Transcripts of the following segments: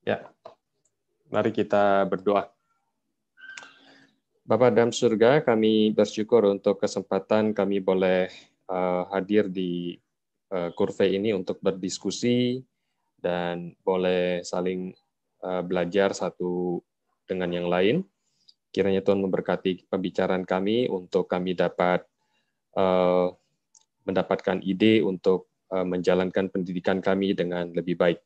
Ya, mari kita berdoa. Bapa dalam surga, kami bersyukur untuk kesempatan kami boleh hadir di kurve ini untuk berdiskusi dan boleh saling belajar satu dengan yang lain. Kiranya Tuhan memberkati pembicaraan kami untuk kami dapat mendapatkan ide untuk menjalankan pendidikan kami dengan lebih baik.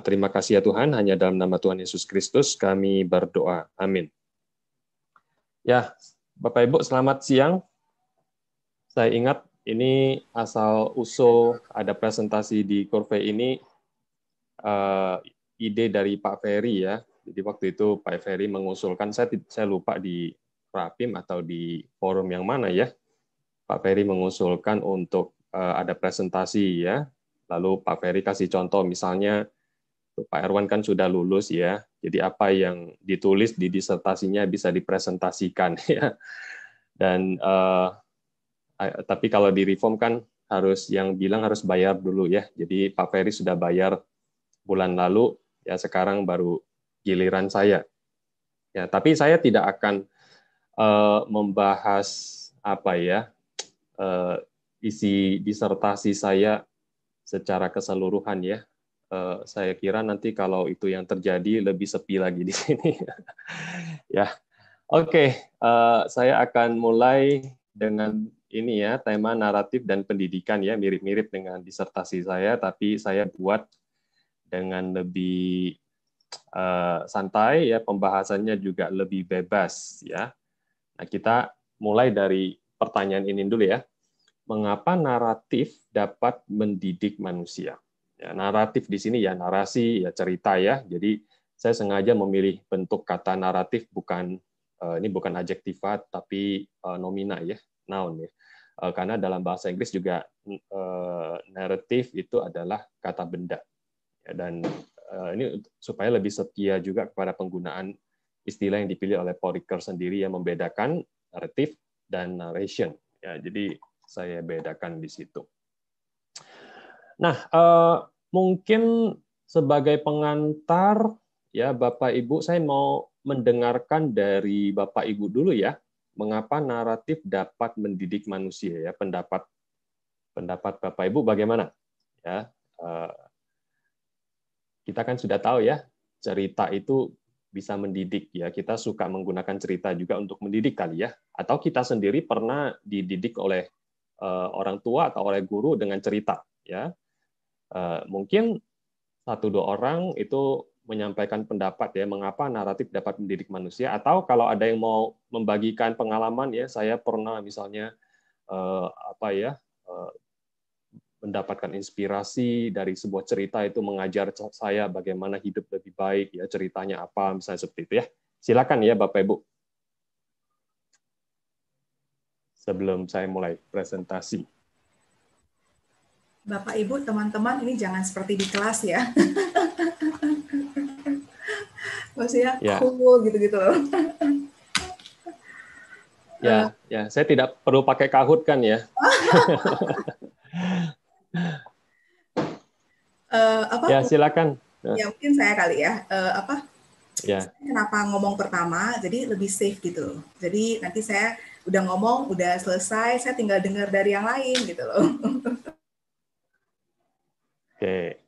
Terima kasih ya Tuhan, hanya dalam nama Tuhan Yesus Kristus kami berdoa. Amin. Ya, Bapak Ibu selamat siang. Saya ingat ini asal-usul ada presentasi di Kurve ini ide dari Pak Ferry ya. Jadi waktu itu Pak Ferry mengusulkan, saya lupa di Rapim atau di forum yang mana ya. Pak Ferry mengusulkan untuk ada presentasi ya. Lalu Pak Ferry kasih contoh misalnya Pak Erwan kan sudah lulus ya, jadi apa yang ditulis di disertasinya bisa dipresentasikan ya. Dan tapi kalau di Reform kan harus yang bilang harus bayar dulu ya. Jadi Pak Ferry sudah bayar bulan lalu, ya sekarang baru giliran saya. Ya, tapi saya tidak akan membahas apa ya isi disertasi saya secara keseluruhan ya. Saya kira nanti kalau itu yang terjadi lebih sepi lagi di sini. Ya, oke. Saya akan mulai dengan ini ya, tema naratif dan pendidikan ya, mirip-mirip dengan disertasi saya, tapi saya buat dengan lebih santai ya, pembahasannya juga lebih bebas ya. Nah, kita mulai dari pertanyaan ini dulu ya. Mengapa naratif dapat mendidik manusia? Ya, naratif di sini ya narasi, ya cerita ya. Jadi saya sengaja memilih bentuk kata naratif ini bukan adjektiva tapi nomina ya, noun ya. Karena dalam bahasa Inggris juga narrative itu adalah kata benda. Ya, dan ini supaya lebih setia juga kepada penggunaan istilah yang dipilih oleh Paul Ricoeur sendiri yang membedakan naratif dan narration. Ya, jadi saya bedakan di situ. Nah, mungkin sebagai pengantar, ya Bapak Ibu, saya mau mendengarkan dari Bapak Ibu dulu ya, mengapa naratif dapat mendidik manusia ya, pendapat Bapak Ibu bagaimana? Ya, kita kan sudah tahu ya, cerita itu bisa mendidik ya. Kita suka menggunakan cerita juga untuk mendidik kali ya, atau kita sendiri pernah dididik oleh orang tua atau oleh guru dengan cerita ya. Mungkin satu dua orang itu menyampaikan pendapat ya mengapa naratif dapat mendidik manusia, atau kalau ada yang mau membagikan pengalaman ya, saya pernah misalnya mendapatkan inspirasi dari sebuah cerita itu mengajar saya bagaimana hidup lebih baik ya, ceritanya apa misalnya seperti itu ya. Silakan ya Bapak Ibu. Sebelum saya mulai presentasi. Bapak, Ibu, teman-teman, ini jangan seperti di kelas ya. Maksudnya cool gitu-gitu loh. Ya, saya tidak perlu pakai Kahoot kan ya. Ya, silakan. Ya mungkin saya kali ya. Ya. Kenapa ngomong pertama, jadi lebih safe gitu. Jadi nanti saya udah ngomong, udah selesai, saya tinggal dengar dari yang lain gitu loh. Oke.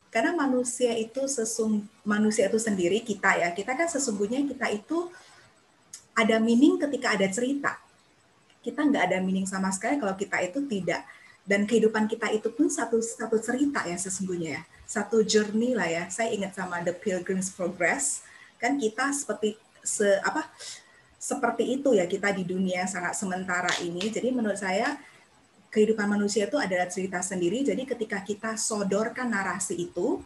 Karena manusia itu sendiri kita ya, kita kan sesungguhnya kita itu ada meaning ketika ada cerita. Kita nggak ada meaning sama sekali kalau kita itu tidak. Dan kehidupan kita itu pun satu cerita ya sesungguhnya ya. Satu journey lah ya. Saya ingat sama The Pilgrim's Progress. Kan kita seperti itu ya kita di dunia sangat sementara ini. Jadi menurut saya kehidupan manusia itu adalah cerita sendiri. Jadi ketika kita sodorkan narasi itu,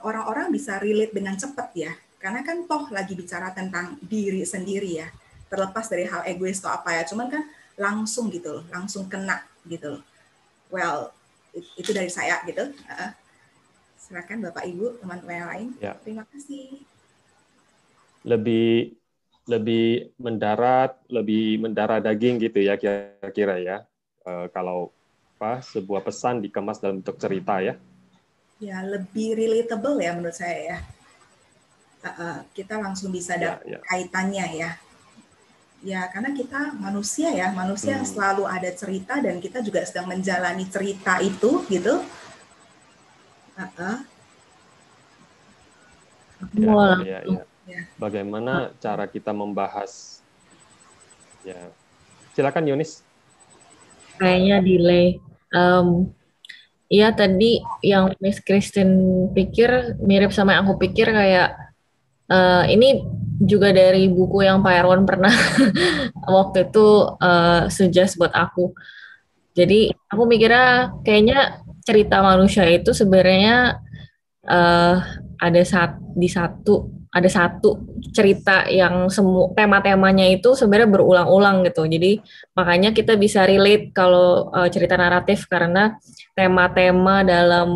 orang-orang bisa relate dengan cepat ya. Karena kan toh lagi bicara tentang diri sendiri ya. Terlepas dari hal egois atau apa ya. Cuman kan langsung gitu loh, langsung kena gitu loh. Well, itu dari saya gitu. Silakan Bapak Ibu, teman-teman yang lain. Ya. Terima kasih. Lebih mendarah daging gitu ya kira-kira ya. Kalau sebuah pesan dikemas dalam bentuk cerita ya. Ya, lebih relatable ya menurut saya ya. Kita langsung bisa dapat kaitannya ya. Ya, karena kita manusia ya, manusia yang selalu ada cerita dan kita juga sedang menjalani cerita itu gitu. Bagaimana cara kita membahas? Ya, silakan Yunis. Kayaknya delay. Iya tadi yang Miss Christine pikir mirip sama yang aku pikir kayak ini juga dari buku yang Pak Erwan pernah waktu itu suggest buat aku. Jadi aku mikirnya kayaknya cerita manusia itu sebenarnya ada satu cerita yang semua tema-temanya itu sebenarnya berulang-ulang gitu. Jadi makanya kita bisa relate kalau cerita naratif karena tema-tema dalam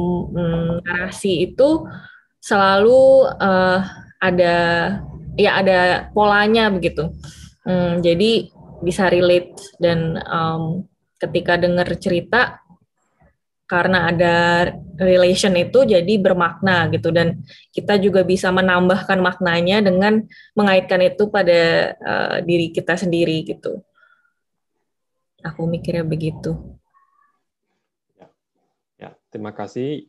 narasi itu selalu ada polanya begitu. Jadi bisa relate dan ketika dengar cerita karena ada relation itu jadi bermakna gitu dan kita juga bisa menambahkan maknanya dengan mengaitkan itu pada diri kita sendiri gitu. Aku mikirnya begitu. Ya, terima kasih.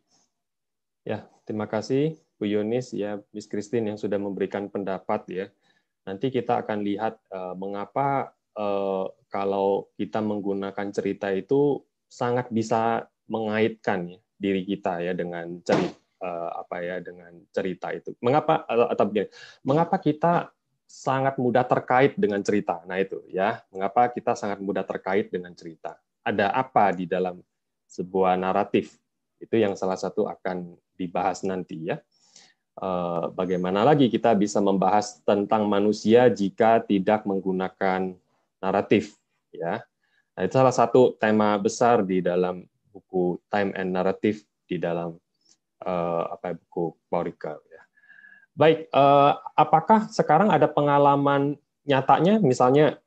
Ya, terima kasih Bu Yunis ya, Miss Christine yang sudah memberikan pendapat ya. Nanti kita akan lihat mengapa kalau kita menggunakan cerita itu sangat bisa mengaitkan ya, diri kita ya dengan cerita dengan cerita itu. Mengapa kita sangat mudah terkait dengan cerita? Nah itu ya, mengapa kita sangat mudah terkait dengan cerita? Ada apa di dalam sebuah naratif? Itu yang salah satu akan dibahas nanti ya. Bagaimana lagi kita bisa membahas tentang manusia jika tidak menggunakan naratif ya. Nah, itu salah satu tema besar di dalam buku Time and Narrative di dalam buku Paul ya. Baik, apakah sekarang ada pengalaman nyatanya misalnya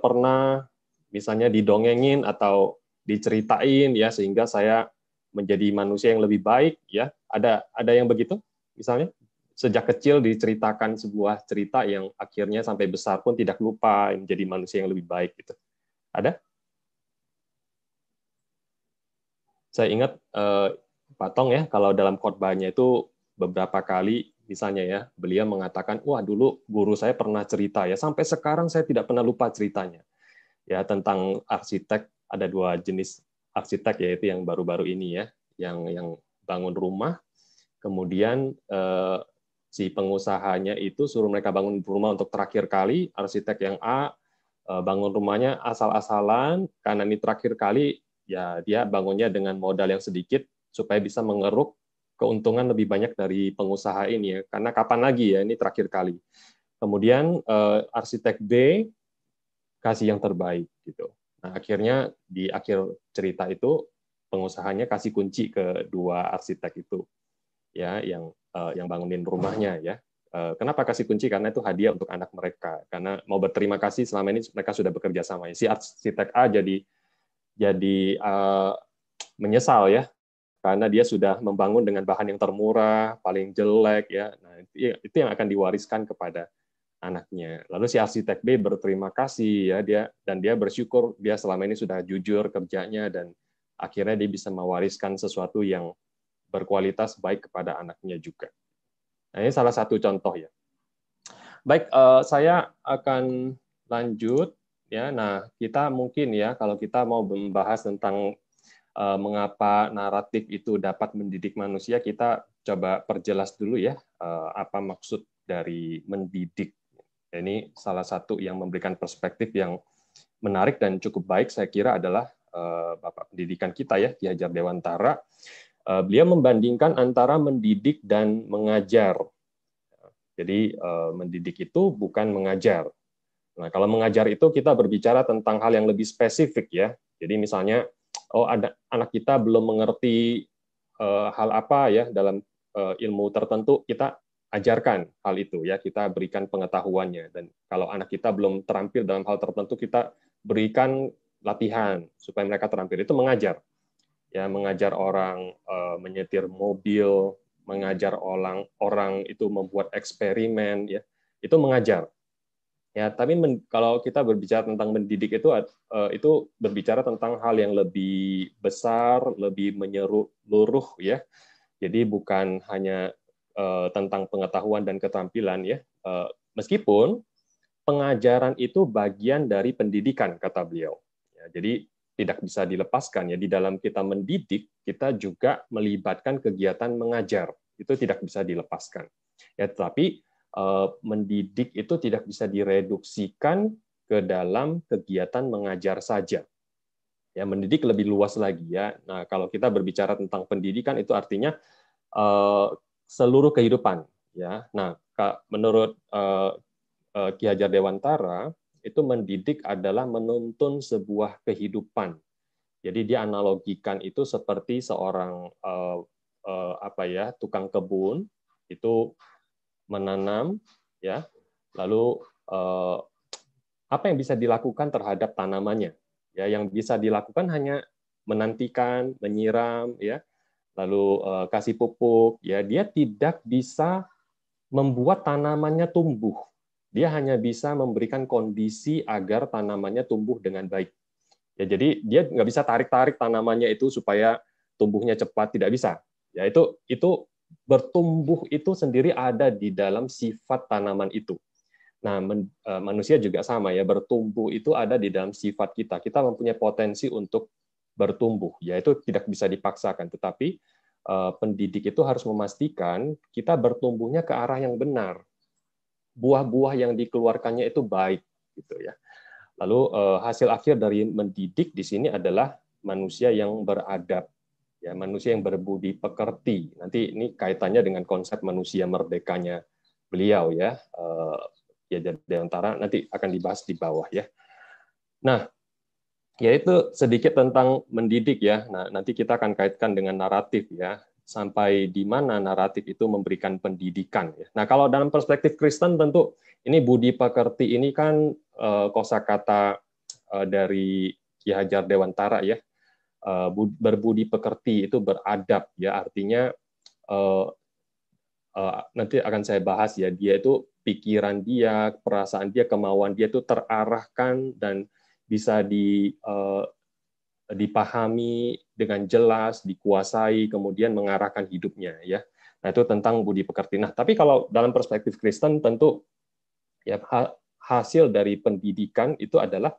pernah misalnya didongengin atau diceritain ya sehingga saya menjadi manusia yang lebih baik ya? Ada yang begitu? Misalnya sejak kecil diceritakan sebuah cerita yang akhirnya sampai besar pun tidak lupa menjadi manusia yang lebih baik gitu. Ada? Saya ingat Pak Tong ya, kalau dalam khotbahnya itu beberapa kali misalnya ya, beliau mengatakan, wah dulu guru saya pernah cerita ya, sampai sekarang saya tidak pernah lupa ceritanya. Ya tentang arsitek, ada dua jenis arsitek yaitu yang baru-baru ini ya, yang bangun rumah, kemudian si pengusahanya itu suruh mereka bangun rumah untuk terakhir kali, arsitek yang A bangun rumahnya asal-asalan, karena ini terakhir kali, ya dia bangunnya dengan modal yang sedikit supaya bisa mengeruk keuntungan lebih banyak dari pengusaha ini ya. Karena kapan lagi ya ini terakhir kali. Kemudian arsitek B kasih yang terbaik gitu. Nah, akhirnya di akhir cerita itu pengusahanya kasih kunci ke dua arsitek itu ya yang bangunin rumahnya ya. Kenapa kasih kunci? Karena itu hadiah untuk anak mereka. Karena mau berterima kasih selama ini mereka sudah bekerja sama. Si arsitek A jadi menyesal ya, karena dia sudah membangun dengan bahan yang termurah, paling jelek ya. Nah, itu yang akan diwariskan kepada anaknya. Lalu si arsitek B berterima kasih ya dia bersyukur dia selama ini sudah jujur kerjanya dan akhirnya dia bisa mewariskan sesuatu yang berkualitas baik kepada anaknya juga. Nah, ini salah satu contoh ya. Baik, saya akan lanjut ya. Nah, kita mungkin ya kalau kita mau membahas tentang mengapa naratif itu dapat mendidik manusia, kita coba perjelas dulu ya apa maksud dari mendidik. Ini salah satu yang memberikan perspektif yang menarik dan cukup baik saya kira adalah Bapak Pendidikan kita ya, Ki Hajar Dewantara. Beliau membandingkan antara mendidik dan mengajar. Jadi mendidik itu bukan mengajar. Nah, kalau mengajar itu kita berbicara tentang hal yang lebih spesifik ya. Jadi misalnya, ada anak kita belum mengerti hal apa ya dalam ilmu tertentu, kita ajarkan hal itu ya, kita berikan pengetahuannya. Dan kalau anak kita belum terampil dalam hal tertentu, kita berikan latihan supaya mereka terampil. Itu mengajar. ya mengajar orang menyetir mobil, mengajar orang itu membuat eksperimen, ya itu mengajar. Ya, tapi kalau kita berbicara tentang mendidik itu berbicara tentang hal yang lebih besar, lebih menyeluruh, ya. Jadi bukan hanya tentang pengetahuan dan keterampilan, ya. Meskipun pengajaran itu bagian dari pendidikan, kata beliau. Ya, jadi tidak bisa dilepaskan, ya. Di dalam kita mendidik, kita juga melibatkan kegiatan mengajar. Itu tidak bisa dilepaskan. Ya, tetapi mendidik itu tidak bisa direduksikan ke dalam kegiatan mengajar saja. Ya, mendidik lebih luas lagi, ya. Nah, kalau kita berbicara tentang pendidikan itu artinya seluruh kehidupan, ya. Nah, menurut Ki Hajar Dewantara itu mendidik adalah menuntun sebuah kehidupan. Jadi dia analogikan itu seperti seorang tukang kebun itu menanam, ya, lalu apa yang bisa dilakukan terhadap tanamannya? Ya, yang bisa dilakukan hanya menantikan, menyiram, ya, lalu kasih pupuk. Ya, dia tidak bisa membuat tanamannya tumbuh. Dia hanya bisa memberikan kondisi agar tanamannya tumbuh dengan baik. Ya, jadi dia nggak bisa tarik-tarik tanamannya itu supaya tumbuhnya cepat, tidak bisa. Ya, itu bertumbuh itu sendiri ada di dalam sifat tanaman itu. Nah, manusia juga sama, ya, bertumbuh itu ada di dalam sifat kita. Kita mempunyai potensi untuk bertumbuh, ya, itu tidak bisa dipaksakan. Tetapi pendidik itu harus memastikan kita bertumbuhnya ke arah yang benar. Buah-buah yang dikeluarkannya itu baik, gitu ya. Lalu hasil akhir dari mendidik di sini adalah manusia yang beradab, ya, manusia yang berbudi pekerti. Nanti ini kaitannya dengan konsep manusia merdekanya beliau, ya. Ya, di antara nanti akan dibahas di bawah, ya. Nah, yaitu sedikit tentang mendidik, ya. Nah, nanti kita akan kaitkan dengan naratif, ya. Sampai di mana naratif itu memberikan pendidikan, ya. Nah, kalau dalam perspektif Kristen tentu ini budi pekerti ini kan kosakata dari Ki Hajar Dewantara, ya. Berbudi pekerti itu beradab, ya, artinya nanti akan saya bahas, ya, dia itu pikiran dia, perasaan dia, kemauan dia itu terarahkan dan bisa dipahami dengan jelas, dikuasai, kemudian mengarahkan hidupnya, ya. Nah, itu tentang budi pekerti. Nah, tapi kalau dalam perspektif Kristen tentu, ya, hasil dari pendidikan itu adalah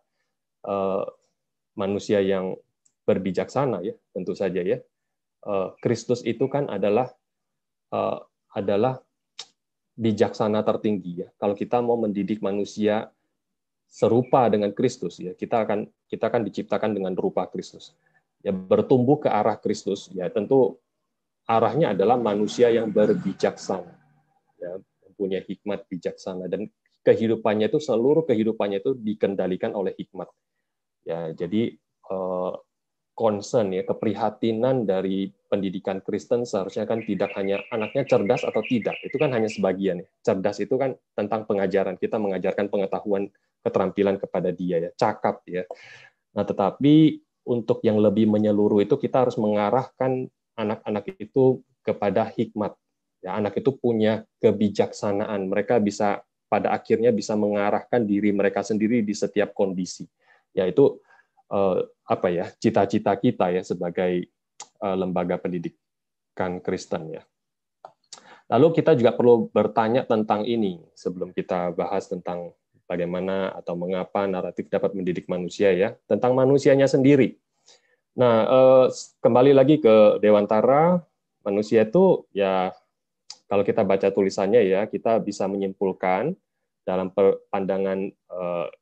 manusia yang berbijaksana, ya, tentu saja, ya. Kristus itu kan adalah bijaksana tertinggi, ya. Kalau kita mau mendidik manusia serupa dengan Kristus, ya, kita akan diciptakan dengan rupa Kristus. Ya, bertumbuh ke arah Kristus, ya, tentu arahnya adalah manusia yang berbijaksana, ya, mempunyai hikmat bijaksana, dan kehidupannya itu, seluruh kehidupannya itu dikendalikan oleh hikmat. Ya, jadi concern, ya, keprihatinan dari pendidikan Kristen seharusnya kan tidak hanya anaknya cerdas atau tidak, itu kan hanya sebagian, ya. Cerdas itu kan tentang pengajaran, kita mengajarkan pengetahuan, keterampilan kepada dia, ya, cakap, ya. Nah, tetapi untuk yang lebih menyeluruh itu kita harus mengarahkan anak-anak itu kepada hikmat. Ya, anak itu punya kebijaksanaan, mereka bisa pada akhirnya bisa mengarahkan diri mereka sendiri di setiap kondisi. Yaitu cita-cita kita, ya, sebagai lembaga pendidikan Kristen, ya. Lalu kita juga perlu bertanya tentang ini sebelum kita bahas tentang bagaimana atau mengapa naratif dapat mendidik manusia, ya, tentang manusianya sendiri. Nah, kembali lagi ke Dewantara, manusia itu, ya, kalau kita baca tulisannya, ya, kita bisa menyimpulkan dalam pandangan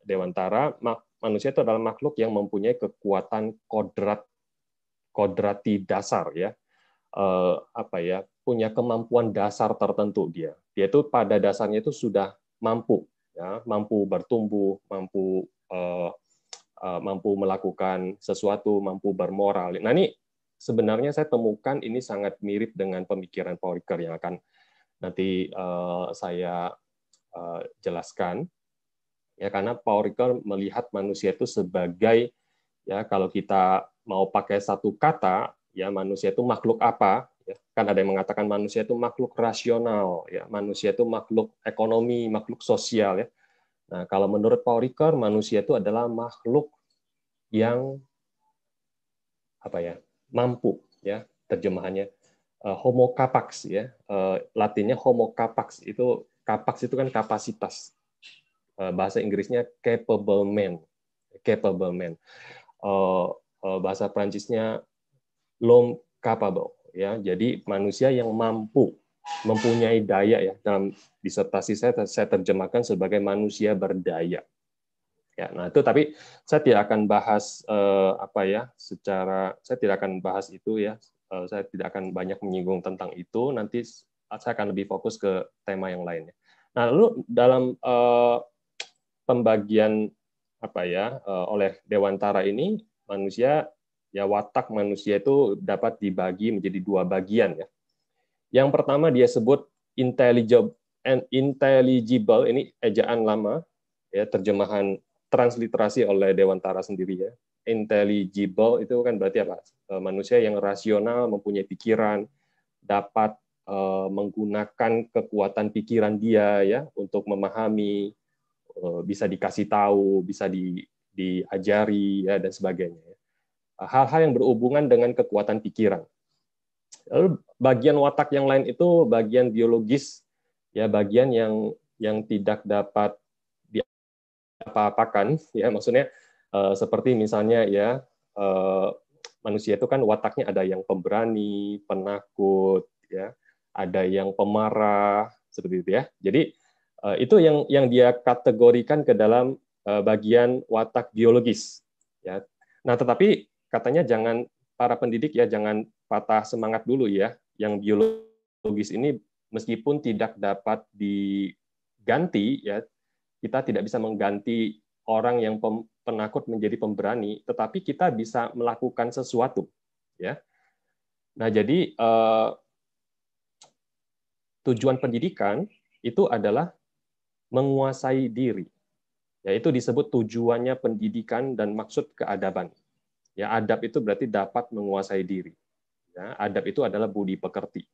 Dewantara, manusia itu adalah makhluk yang mempunyai kekuatan kodrati dasar, ya. Punya kemampuan dasar tertentu dia. Dia itu pada dasarnya itu sudah mampu, ya, mampu bertumbuh, mampu melakukan sesuatu, mampu bermoral. Nah, ini sebenarnya saya temukan ini sangat mirip dengan pemikiran Paul Ricoeur yang akan nanti saya jelaskan. Ya, karena Paul Ricoeur melihat manusia itu sebagai, ya, kalau kita mau pakai satu kata, ya manusia itu makhluk apa, ya. Kan ada yang mengatakan manusia itu makhluk rasional, ya, manusia itu makhluk ekonomi, makhluk sosial, ya. Nah, kalau menurut Paul Ricoeur, manusia itu adalah makhluk yang apa ya, mampu, ya, terjemahannya homo capax, ya, Latinnya homo capax, itu capax itu kan kapasitas, bahasa Inggrisnya capable man, bahasa Prancisnya l'homme capable, ya, jadi manusia yang mampu, mempunyai daya, ya, dalam disertasi saya terjemahkan sebagai manusia berdaya. Ya, nah itu, tapi saya tidak akan bahas saya tidak akan bahas itu, ya. Saya tidak akan banyak menyinggung tentang itu. Nanti saya akan lebih fokus ke tema yang lainnya. Nah, lalu dalam pembagian oleh Dewantara ini, manusia, ya, watak manusia itu dapat dibagi menjadi 2 bagian, ya. Yang pertama dia sebut intelligible, ini ejaan lama, ya, terjemahan transliterasi oleh Dewantara sendiri, ya. Intelligible itu kan berarti apa? Manusia yang rasional, mempunyai pikiran, dapat menggunakan kekuatan pikiran dia, ya, untuk memahami, bisa dikasih tahu, bisa diajari, ya, dan sebagainya. Hal-hal yang berhubungan dengan kekuatan pikiran. Lalu bagian watak yang lain itu bagian biologis, ya, bagian yang tidak dapat diapa-apakan, ya, maksudnya seperti misalnya, ya, manusia itu kan wataknya ada yang pemberani, penakut, ya, ada yang pemarah, seperti itu, ya. Jadi itu yang dia kategorikan ke dalam bagian watak biologis, ya. Nah, tetapi katanya para pendidik, ya, jangan patah semangat dulu, ya. Yang biologis ini meskipun tidak dapat diganti, ya, kita tidak bisa mengganti orang yang penakut menjadi pemberani, tetapi kita bisa melakukan sesuatu, ya. Nah, jadi tujuan pendidikan itu adalah menguasai diri. Yaitu disebut tujuannya pendidikan dan maksud keadaban. Ya, adab itu berarti dapat menguasai diri. Ya, adab itu adalah budi pekerti.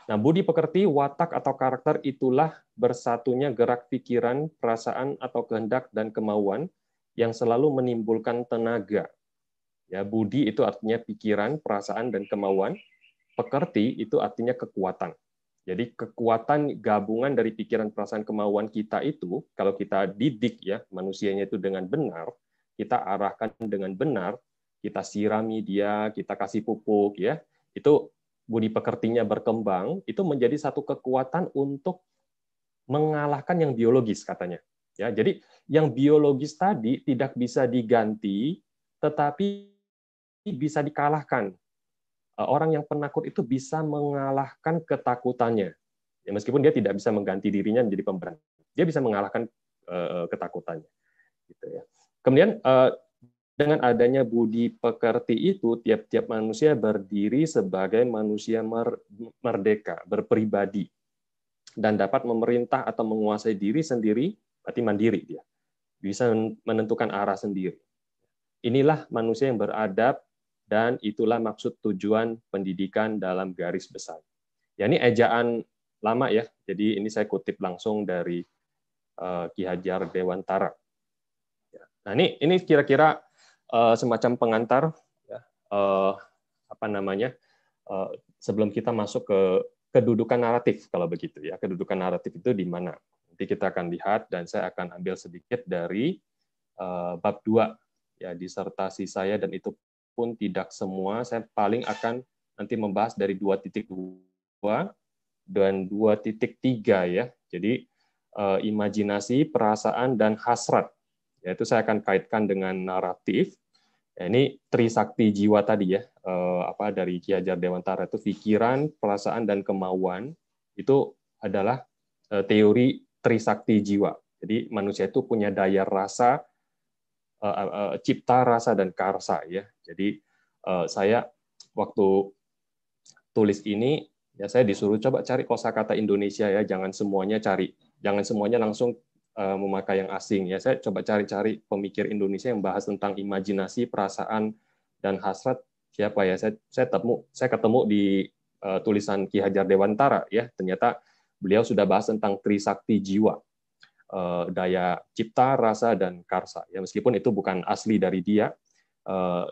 Nah, budi pekerti, watak atau karakter itulah bersatunya gerak pikiran, perasaan atau kehendak dan kemauan yang selalu menimbulkan tenaga. Ya, budi itu artinya pikiran, perasaan dan kemauan. Pekerti itu artinya kekuatan. Jadi kekuatan gabungan dari pikiran, perasaan, kemauan kita itu, kalau kita didik, ya, manusianya itu dengan benar, kita arahkan dengan benar, kita sirami dia, kita kasih pupuk, ya, itu budi pekertinya berkembang, itu menjadi satu kekuatan untuk mengalahkan yang biologis, katanya. Ya, jadi yang biologis tadi tidak bisa diganti, tetapi bisa dikalahkan. Orang yang penakut itu bisa mengalahkan ketakutannya. Ya, meskipun dia tidak bisa mengganti dirinya menjadi pemberani, dia bisa mengalahkan ketakutannya. Gitu, ya. Kemudian dengan adanya budi pekerti itu, tiap-tiap manusia berdiri sebagai manusia merdeka, berpribadi, dan dapat memerintah atau menguasai diri sendiri, berarti mandiri dia. Bisa menentukan arah sendiri. Inilah manusia yang beradab, dan itulah maksud tujuan pendidikan dalam garis besar. Ya, ini ejaan lama, ya. Jadi ini saya kutip langsung dari Ki Hajar Dewantara. Nah, ini kira-kira semacam pengantar, ya, sebelum kita masuk ke kedudukan naratif, kalau begitu, ya. Kedudukan naratif itu di mana? Nanti kita akan lihat, dan saya akan ambil sedikit dari bab 2, ya, disertasi saya, dan itu pun tidak semua, saya paling akan nanti membahas dari 2.2 dan 2.3, ya. Jadi imajinasi, perasaan, dan hasrat. Yaitu saya akan kaitkan dengan naratif. Ya, ini trisakti jiwa tadi, ya, dari Ki Hajar Dewantara itu pikiran, perasaan, dan kemauan itu adalah teori trisakti jiwa. Jadi manusia itu punya daya rasa, cipta, rasa, dan karsa, ya. Jadi saya waktu tulis ini, ya, saya disuruh coba cari kosakata Indonesia, ya, jangan semuanya langsung memakai yang asing, ya. Saya coba cari-cari pemikir Indonesia yang bahas tentang imajinasi, perasaan, dan hasrat, siapa ya? Saya ketemu di tulisan Ki Hajar Dewantara ya. Ternyata beliau sudah bahas tentang Trisakti jiwa, daya cipta, rasa, dan karsa. Ya, meskipun itu bukan asli dari dia,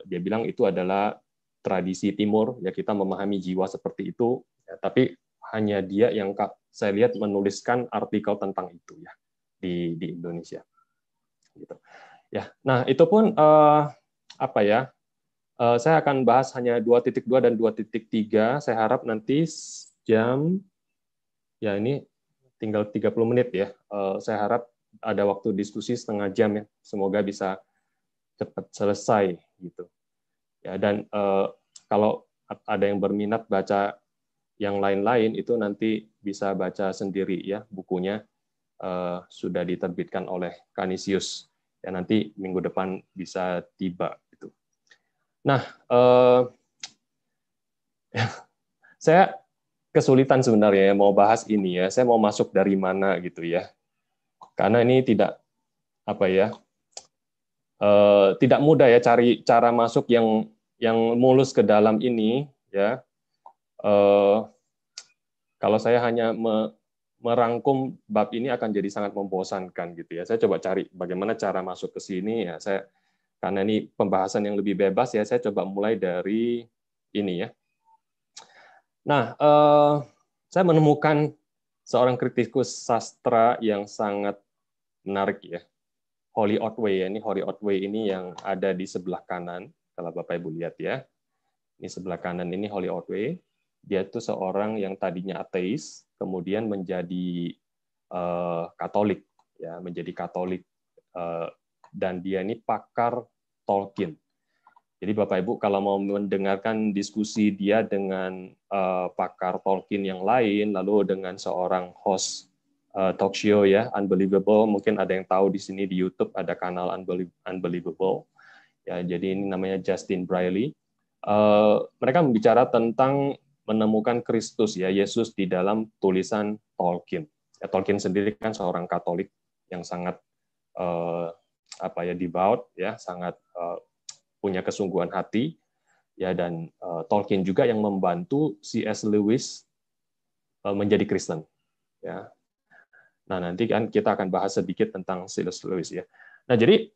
dia bilang itu adalah tradisi Timur. Ya, kita memahami jiwa seperti itu. Ya, tapi hanya dia yang saya lihat menuliskan artikel tentang itu ya di Indonesia. Gitu. Ya, nah itu pun apa ya? Saya akan bahas hanya 2.2 dan 2.3. Saya harap nanti jam ya ini tinggal 30 menit ya. Saya harap ada waktu diskusi setengah jam ya. Semoga bisa cepat selesai gitu. Ya, dan kalau ada yang berminat baca yang lain-lain itu nanti bisa baca sendiri ya, bukunya sudah diterbitkan oleh Canisius. Ya, nanti minggu depan bisa tiba gitu. Nah, saya kesulitan sebenarnya mau bahas ini ya. Saya mau masuk dari mana gitu ya. Karena ini tidak apa ya, tidak mudah ya cari cara masuk yang mulus ke dalam ini ya. Kalau saya hanya merangkum bab ini akan jadi sangat membosankan gitu ya. Saya coba cari bagaimana cara masuk ke sini ya. Karena ini pembahasan yang lebih bebas ya, saya coba mulai dari ini ya. Nah, saya menemukan seorang kritikus sastra yang sangat menarik ya. Holly Otway ya. Ini Holly Otway ini yang ada di sebelah kanan kalau Bapak Ibu lihat ya. Ini sebelah kanan ini Holly Otway. Dia itu seorang yang tadinya ateis, kemudian menjadi Katolik, ya, menjadi Katolik, dan dia ini pakar Tolkien. Jadi Bapak Ibu kalau mau mendengarkan diskusi dia dengan pakar Tolkien yang lain, lalu dengan seorang host talk show ya, Unbelievable, mungkin ada yang tahu di sini di YouTube ada kanal Unbelievable. Ya, jadi ini namanya Justin Brierley. Mereka membicara tentang menemukan Kristus ya, Yesus di dalam tulisan Tolkien. Ya, Tolkien sendiri kan seorang Katolik yang sangat devout ya, sangat punya kesungguhan hati ya, dan Tolkien juga yang membantu C.S. Lewis menjadi Kristen ya. Nah, nanti kan kita akan bahas sedikit tentang C.S. Lewis ya. Nah, jadi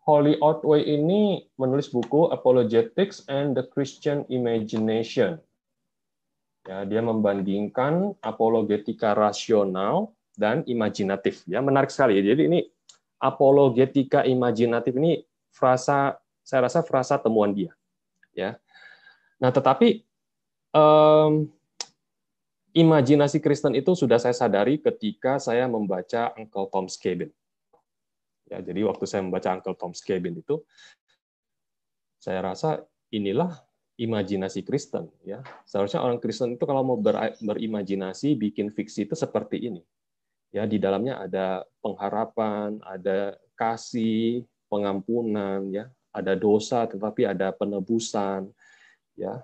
Holly Otway ini menulis buku Apologetics and the Christian Imagination. Ya, dia membandingkan apologetika rasional dan imajinatif. Ya, menarik sekali. Jadi ini apologetika imajinatif ini saya rasa frasa temuan dia. Ya. Nah, tetapi imajinasi Kristen itu sudah saya sadari ketika saya membaca Uncle Tom's Cabin. Ya, jadi waktu saya membaca Uncle Tom's Cabin itu, saya rasa inilah imajinasi Kristen. Ya, seharusnya orang Kristen itu kalau mau berimajinasi, bikin fiksi itu seperti ini. Ya, di dalamnya ada pengharapan, ada kasih, pengampunan, ya, ada dosa, tetapi ada penebusan. Ya,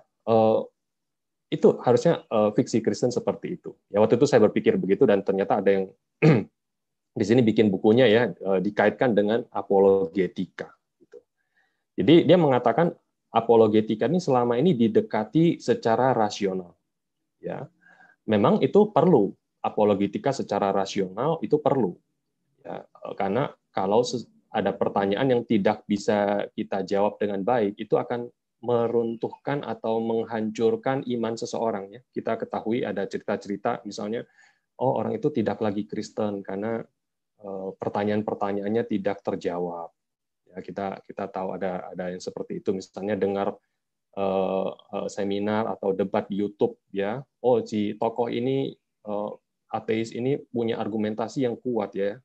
itu harusnya fiksi Kristen seperti itu. Ya, waktu itu saya berpikir begitu dan ternyata ada yang di sini bikin bukunya ya, dikaitkan dengan apologetika. Gitu. Jadi dia mengatakan apologetika ini selama ini didekati secara rasional. Ya, memang itu perlu, apologetika secara rasional itu perlu. Ya, karena kalau ada pertanyaan yang tidak bisa kita jawab dengan baik, itu akan meruntuhkan atau menghancurkan iman seseorang. Ya, kita ketahui ada cerita-cerita, misalnya, oh orang itu tidak lagi Kristen karena pertanyaan-pertanyaannya tidak terjawab. Ya, kita tahu ada yang seperti itu. Misalnya dengar seminar atau debat di YouTube, ya, oh si tokoh ini ateis ini punya argumentasi yang kuat ya.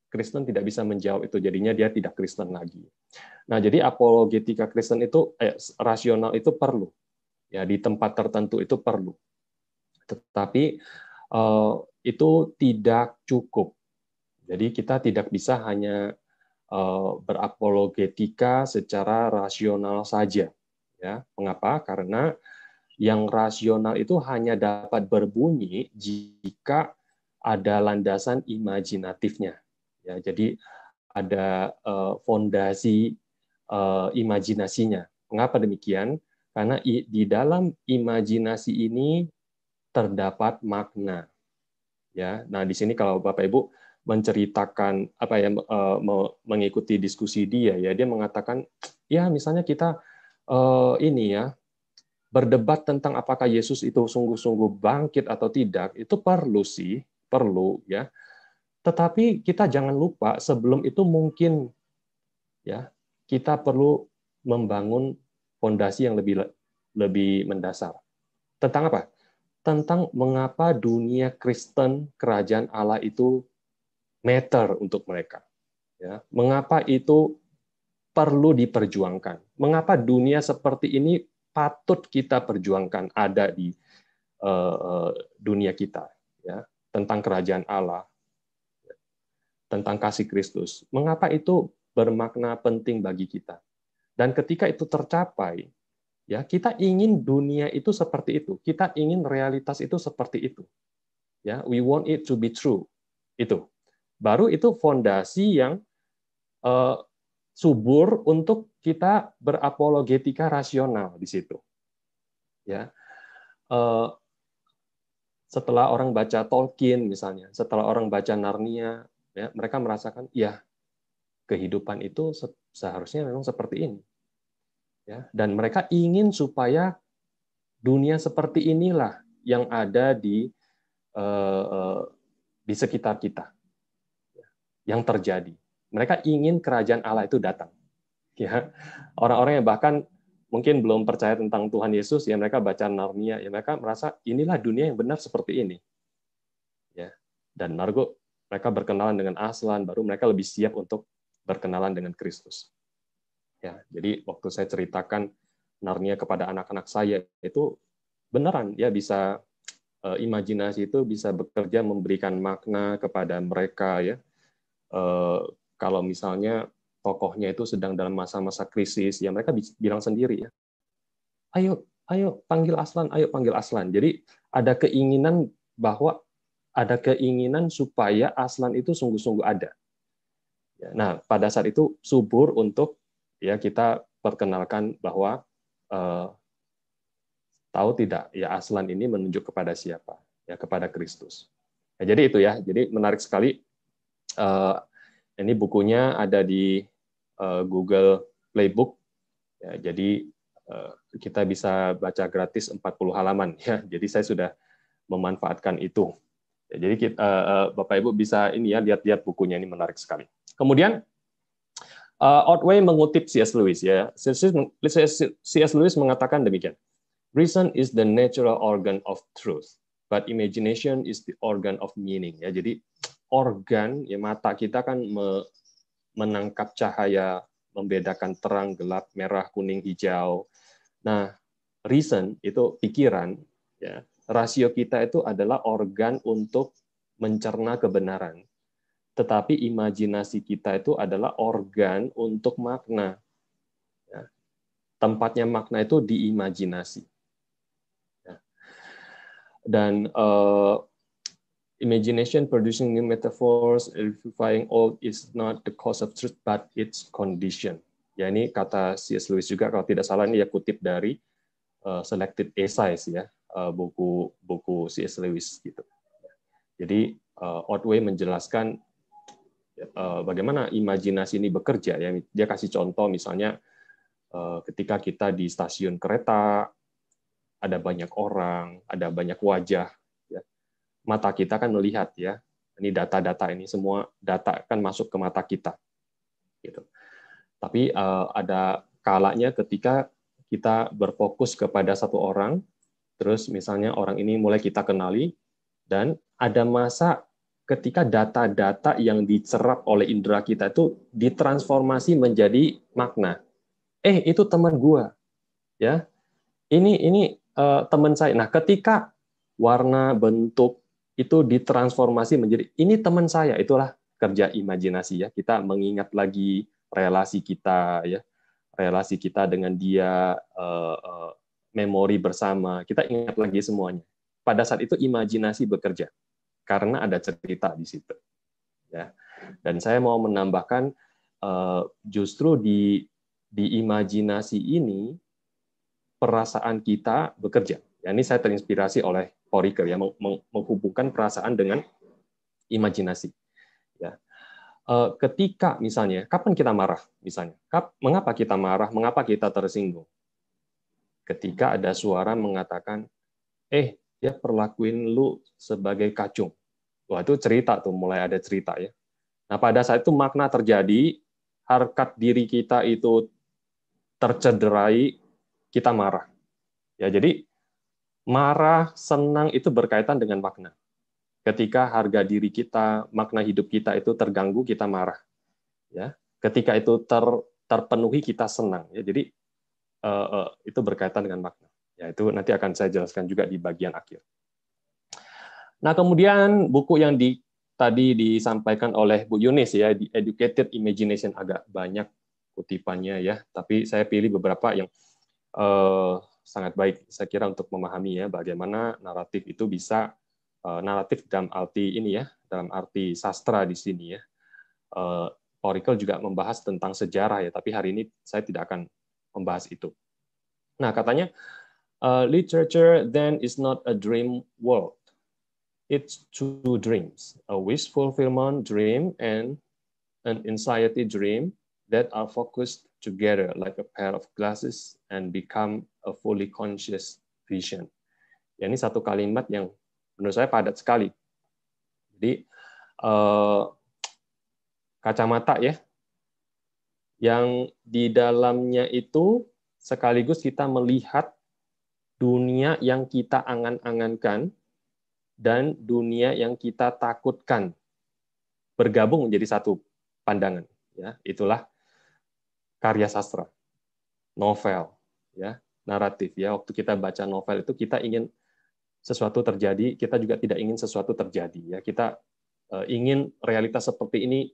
Kristen tidak bisa menjawab itu, jadinya dia tidak Kristen lagi. Nah, jadi apologetika Kristen itu rasional itu perlu. Ya, di tempat tertentu itu perlu. Tetapi itu tidak cukup. Jadi kita tidak bisa hanya berapologetika secara rasional saja. Ya, mengapa? Karena yang rasional itu hanya dapat berbunyi jika ada landasan imajinatifnya. Ya, jadi ada fondasi imajinasinya. Mengapa demikian? Karena di dalam imajinasi ini terdapat makna. Ya, nah di sini kalau Bapak Ibu menceritakan mengikuti diskusi dia, ya dia mengatakan, ya misalnya kita ini ya berdebat tentang apakah Yesus itu sungguh-sungguh bangkit atau tidak, itu perlu ya. Tetapi kita jangan lupa sebelum itu mungkin ya kita perlu membangun fondasi yang lebih mendasar. Tentang apa? Tentang mengapa dunia Kristen, kerajaan Allah itu matter untuk mereka. Ya, mengapa itu perlu diperjuangkan? Mengapa dunia seperti ini patut kita perjuangkan ada di dunia kita? Ya, tentang kerajaan Allah, tentang kasih Kristus. Mengapa itu bermakna penting bagi kita? Dan ketika itu tercapai, ya kita ingin dunia itu seperti itu. Kita ingin realitas itu seperti itu. Ya, we want it to be true. Itu. Baru itu fondasi yang subur untuk kita berapologetika rasional di situ. Ya. Setelah orang baca Tolkien misalnya, setelah orang baca Narnia, ya, mereka merasakan ya kehidupan itu seharusnya memang seperti ini. Ya, dan mereka ingin supaya dunia seperti inilah yang ada di sekitar kita, yang terjadi. Mereka ingin kerajaan Allah itu datang. Ya, orang-orang yang bahkan mungkin belum percaya tentang Tuhan Yesus, ya mereka baca Narnia, ya mereka merasa inilah dunia yang benar seperti ini. Ya, dan mereka berkenalan dengan Aslan, baru mereka lebih siap untuk berkenalan dengan Kristus. Ya, jadi waktu saya ceritakan Narnia kepada anak-anak saya itu beneran ya bisa imajinasi itu bisa bekerja memberikan makna kepada mereka ya. Kalau misalnya tokohnya itu sedang dalam masa-masa krisis ya mereka bilang sendiri ya. Ayo panggil Aslan, ayo panggil Aslan. Jadi ada keinginan supaya Aslan itu sungguh-sungguh ada. Nah, pada saat itu subur untuk ya kita perkenalkan bahwa tahu tidak ya Aslan ini menunjuk kepada siapa? Ya kepada Kristus. Ya, jadi itu ya. Jadi menarik sekali. Ini bukunya ada di Google Playbook. Ya, jadi kita bisa baca gratis 40 halaman ya. Jadi saya sudah memanfaatkan itu. Ya, jadi Bapak Ibu bisa ini ya lihat-lihat bukunya, ini menarik sekali. Kemudian Otway mengutip C.S. Lewis ya. C.S. Lewis mengatakan demikian. Reason is the natural organ of truth, but imagination is the organ of meaning. Ya, jadi organ ya mata kita kan menangkap cahaya, membedakan terang, gelap, merah, kuning, hijau. Nah, reason itu pikiran ya. Rasio kita itu adalah organ untuk mencerna kebenaran. Tetapi imajinasi kita itu adalah organ untuk makna. Ya. Tempatnya makna itu di imajinasi. Ya. Dan imagination producing new metaphors, amplifying old is not the cause of truth, but its condition. Ya, ini kata C.S. Lewis juga, kalau tidak salah ini ya kutip dari Selected Essays ya, buku C.S. Lewis gitu. Jadi Otway menjelaskan bagaimana imajinasi ini bekerja. Ya, dia kasih contoh misalnya ketika kita di stasiun kereta, ada banyak orang, ada banyak wajah. Ya. Mata kita kan melihat ya, ini data-data ini semua data kan masuk ke mata kita. Gitu. Tapi ada kalanya ketika kita berfokus kepada satu orang, terus misalnya orang ini mulai kita kenali, dan ada masa ketika data-data yang diserap oleh indera kita itu ditransformasi menjadi makna. Itu teman gua, ya. Ini teman saya. Nah, ketika warna, bentuk itu ditransformasi menjadi ini teman saya, itulah kerja imajinasi ya. Kita mengingat lagi relasi kita, ya, relasi kita dengan dia, memori bersama. Kita ingat lagi semuanya. Pada saat itu imajinasi bekerja. Karena ada cerita di situ, ya. Dan saya mau menambahkan justru di di imajinasi ini perasaan kita bekerja. Ya, ini saya terinspirasi oleh Paul Ricoeur ya, menghubungkan perasaan dengan imajinasi. Ya. Ketika misalnya, kapan kita marah? Misalnya, mengapa kita marah? Mengapa kita tersinggung? Ketika ada suara mengatakan, dia perlakuin lu sebagai kacung. Wah, itu cerita tuh, mulai ada cerita ya. Nah, pada saat itu makna terjadi, harkat diri kita itu tercederai, kita marah. Ya, jadi marah, senang itu berkaitan dengan makna. Ketika harga diri kita, makna hidup kita itu terganggu, kita marah. Ya, ketika itu terpenuhi, kita senang. Ya, jadi itu berkaitan dengan makna. Ya, itu nanti akan saya jelaskan juga di bagian akhir. Nah, kemudian buku yang tadi disampaikan oleh Bu Yunis ya, The Educated Imagination, agak banyak kutipannya ya, tapi saya pilih beberapa yang sangat baik saya kira untuk memahami ya bagaimana naratif itu bisa naratif dalam arti ini ya, dalam arti sastra di sini ya. Paul Ricoeur juga membahas tentang sejarah ya, tapi hari ini saya tidak akan membahas itu. Nah, katanya literature then is not a dream world. It's two dreams, a wish fulfillment dream and an anxiety dream that are focused together like a pair of glasses and become a fully conscious vision. Ya, ini satu kalimat yang menurut saya padat sekali. Jadi kacamata ya, yang di dalamnya itu sekaligus kita melihat dunia yang kita angan-angankan dan dunia yang kita takutkan bergabung menjadi satu pandangan. Ya, itulah karya sastra, novel, ya, naratif. Ya, waktu kita baca novel itu kita ingin sesuatu terjadi, kita juga tidak ingin sesuatu terjadi. Ya, kita ingin realitas seperti ini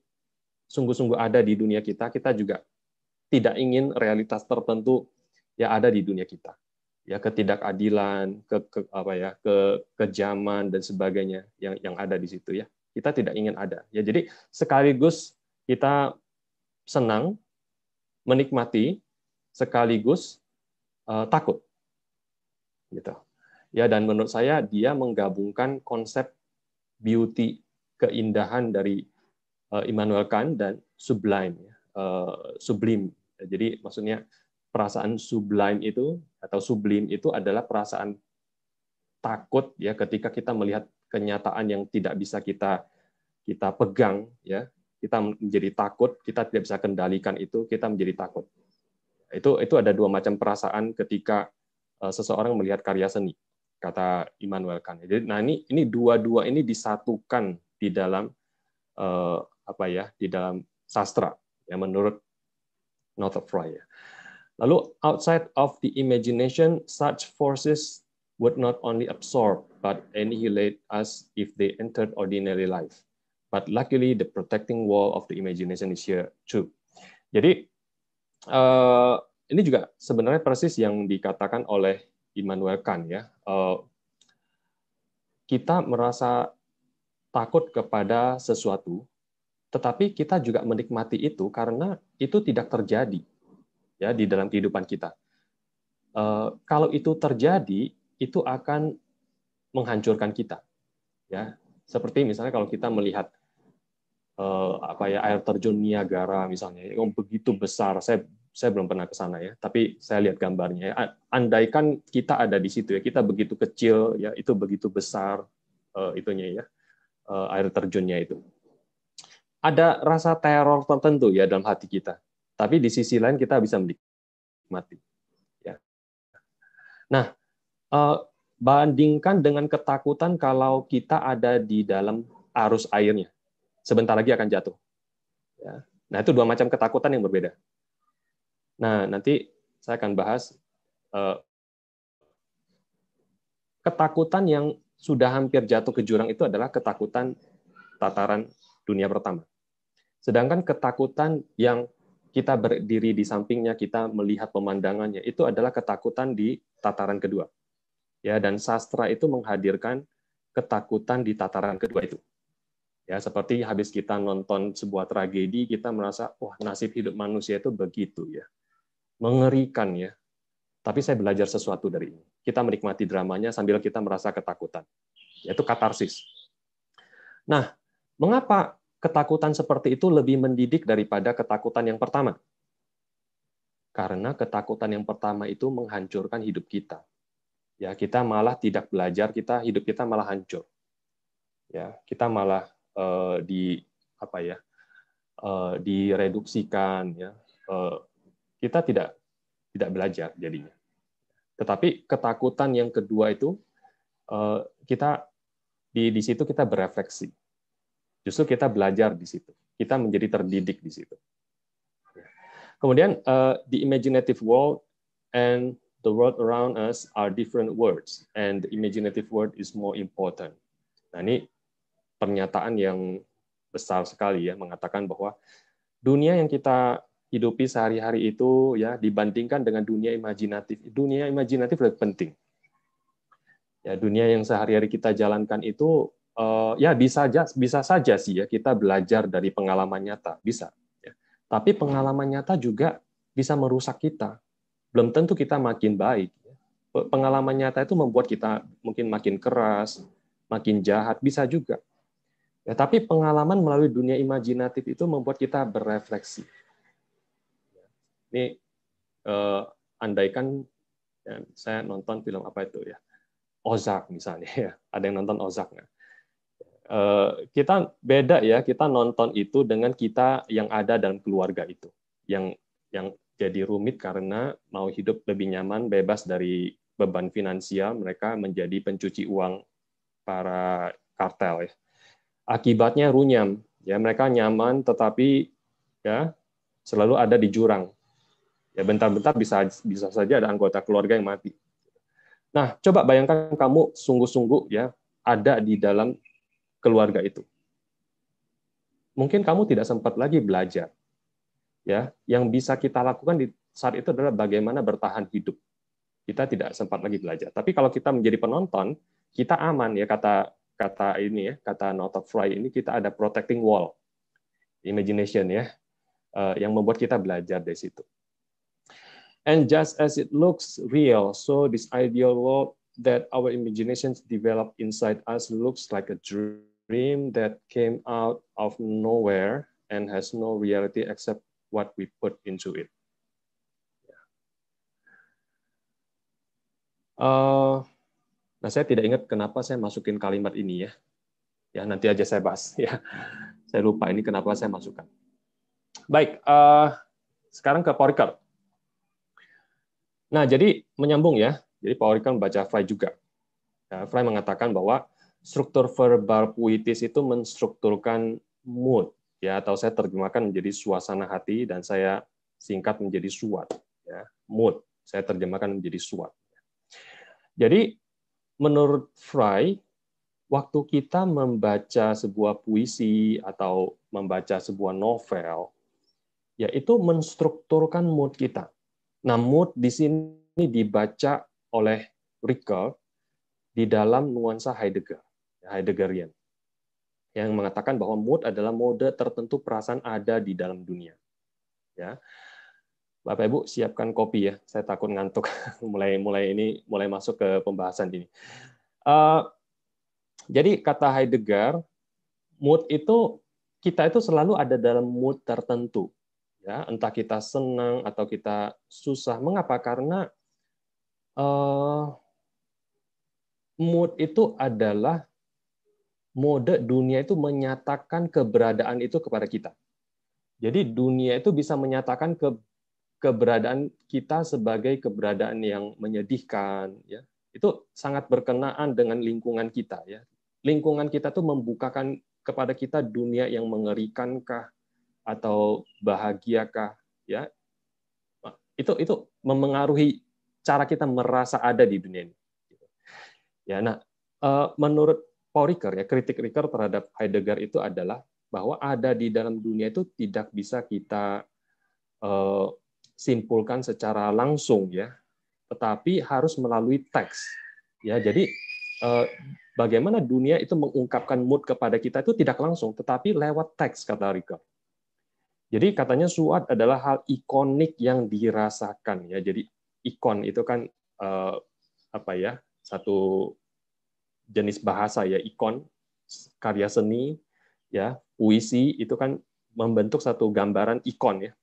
sungguh-sungguh ada di dunia kita. Kita juga tidak ingin realitas tertentu yang ada di dunia kita. Ya, ketidakadilan, kekejaman dan sebagainya yang ada di situ ya. Kita tidak ingin ada. Ya, jadi sekaligus kita senang, menikmati, sekaligus takut. Gitu. Ya, dan menurut saya dia menggabungkan konsep beauty, keindahan dari Immanuel Kant dan sublime, sublim. Jadi maksudnya perasaan sublime itu atau sublim itu adalah perasaan takut ya ketika kita melihat kenyataan yang tidak bisa kita pegang ya, kita menjadi takut, kita tidak bisa kendalikan itu, kita menjadi takut. Itu ada dua macam perasaan ketika seseorang melihat karya seni, kata Immanuel Kant. Jadi nah ini dua-dua ini disatukan di dalam di dalam sastra ya menurut Northrop Frye ya. Lalu outside of the imagination, such forces would not only absorb but annihilate us if they entered ordinary life. But luckily the protecting wall of the imagination is here too. Jadi ini juga sebenarnya persis yang dikatakan oleh Immanuel Kant ya. Kita merasa takut kepada sesuatu, tetapi kita juga menikmati itu karena itu tidak terjadi ya di dalam kehidupan kita. Kalau itu terjadi, itu akan menghancurkan kita. Ya, seperti misalnya kalau kita melihat air terjun Niagara misalnya, yang begitu besar. Saya belum pernah ke sana ya, tapi saya lihat gambarnya. Andaikan kita ada di situ ya, kita begitu kecil ya, itu begitu besar itunya ya, air terjunnya itu. Ada rasa teror tertentu ya dalam hati kita. Tapi di sisi lain kita bisa menikmati. Ya. Nah, bandingkan dengan ketakutan kalau kita ada di dalam arus airnya. Sebentar lagi akan jatuh. Ya. Nah, itu dua macam ketakutan yang berbeda. Nah, nanti saya akan bahas ketakutan yang sudah hampir jatuh ke jurang itu adalah ketakutan tataran dunia pertama. Sedangkan ketakutan yang kita berdiri di sampingnya, kita melihat pemandangannya, itu adalah ketakutan di tataran kedua. Ya, dan sastra itu menghadirkan ketakutan di tataran kedua itu. Ya, seperti habis kita nonton sebuah tragedi, kita merasa, wah, nasib hidup manusia itu begitu ya. mengerikan ya. Tapi saya belajar sesuatu dari ini. Kita menikmati dramanya sambil kita merasa ketakutan. Yaitu katarsis. Nah, mengapa ketakutan seperti itu lebih mendidik daripada ketakutan yang pertama? Karena ketakutan yang pertama itu menghancurkan hidup kita. Ya, kita malah tidak belajar, hidup kita malah hancur. Ya, kita malah direduksikan ya. Kita tidak belajar jadinya. Tetapi ketakutan yang kedua itu kita di situ kita berefleksi. Justru kita belajar di situ. Kita menjadi terdidik di situ. Kemudian the imaginative world and the world around us are different worlds, and the imaginative world is more important. Nah, ini pernyataan yang besar sekali ya, mengatakan bahwa dunia yang kita hidupi sehari-hari itu ya dibandingkan dengan dunia imajinatif lebih penting. Ya, dunia yang sehari-hari kita jalankan itu ya bisa saja sih ya kita belajar dari pengalaman nyata, bisa. Ya. Tapi pengalaman nyata juga bisa merusak kita. Belum tentu kita makin baik. Pengalaman nyata itu membuat kita mungkin makin keras, makin jahat, bisa juga. Ya, tapi pengalaman melalui dunia imajinatif itu membuat kita berefleksi. Ini andaikan ya, saya nonton film apa itu ya, Ozark misalnya ya, ada yang nonton Ozark nggak? Kita beda ya, kita nonton itu dengan kita yang ada dalam keluarga itu, yang jadi rumit karena mau hidup lebih nyaman, bebas dari beban finansial, mereka menjadi pencuci uang para kartel ya. Akibatnya runyam, ya mereka nyaman tetapi ya selalu ada di jurang. Ya bentar-bentar bisa saja ada anggota keluarga yang mati. Nah, coba bayangkan kamu sungguh-sungguh ya ada di dalam keluarga itu. Mungkin kamu tidak sempat lagi belajar. Ya, yang bisa kita lakukan di saat itu adalah bagaimana bertahan hidup. Kita tidak sempat lagi belajar. Tapi kalau kita menjadi penonton, kita aman ya, kata ini ya, kata Northrop Frye ini, kita ada protecting wall, imagination ya, yang membuat kita belajar dari situ. And just as it looks real, so this ideal world that our imaginations develop inside us looks like a dream that came out of nowhere and has no reality except what we put into it. Nah, saya tidak ingat kenapa saya masukin kalimat ini ya. Ya, nanti aja saya bahas ya. Saya lupa ini kenapa saya masukkan. Baik, sekarang ke Paul Ricoeur. Nah, jadi menyambung ya. Jadi Paul Ricoeur membaca Frye juga. Ya, Frye mengatakan bahwa struktur verbal puitis itu menstrukturkan mood, ya, atau saya terjemahkan menjadi suasana hati dan saya singkat menjadi suat. Ya, mood, saya terjemahkan menjadi suat. Jadi menurut Frye, waktu kita membaca sebuah puisi atau membaca sebuah novel, ya itu menstrukturkan mood kita. Nah, mood di sini dibaca oleh Ricoeur di dalam nuansa Heideggerian, yang mengatakan bahwa mood adalah mode tertentu perasaan ada di dalam dunia. Ya, Bapak Ibu siapkan kopi ya, saya takut ngantuk mulai masuk ke pembahasan ini. Jadi kata Heidegger, mood itu kita itu selalu ada dalam mood tertentu. Ya, entah kita senang atau kita susah. Mengapa? Karena mood itu adalah mode dunia itu menyatakan keberadaan itu kepada kita. Jadi dunia itu bisa menyatakan keberadaan kita sebagai keberadaan yang menyedihkan. Ya, itu sangat berkenaan dengan lingkungan kita. Ya, lingkungan kita tuh membukakan kepada kita dunia yang mengerikankah atau bahagiakah, ya itu memengaruhi cara kita merasa ada di dunia ini. Ya, nah menurut Paul Ricoeur ya, kritik Ricoeur terhadap Heidegger itu adalah bahwa ada di dalam dunia itu tidak bisa kita simpulkan secara langsung ya, tetapi harus melalui teks. Ya, jadi bagaimana dunia itu mengungkapkan mood kepada kita itu tidak langsung, tetapi lewat teks, kata Ricoeur. Jadi katanya suat adalah hal ikonik yang dirasakan ya. Jadi ikon itu kan apa ya? Satu jenis bahasa ya, ikon, karya seni ya, puisi itu kan membentuk satu gambaran ikon ya.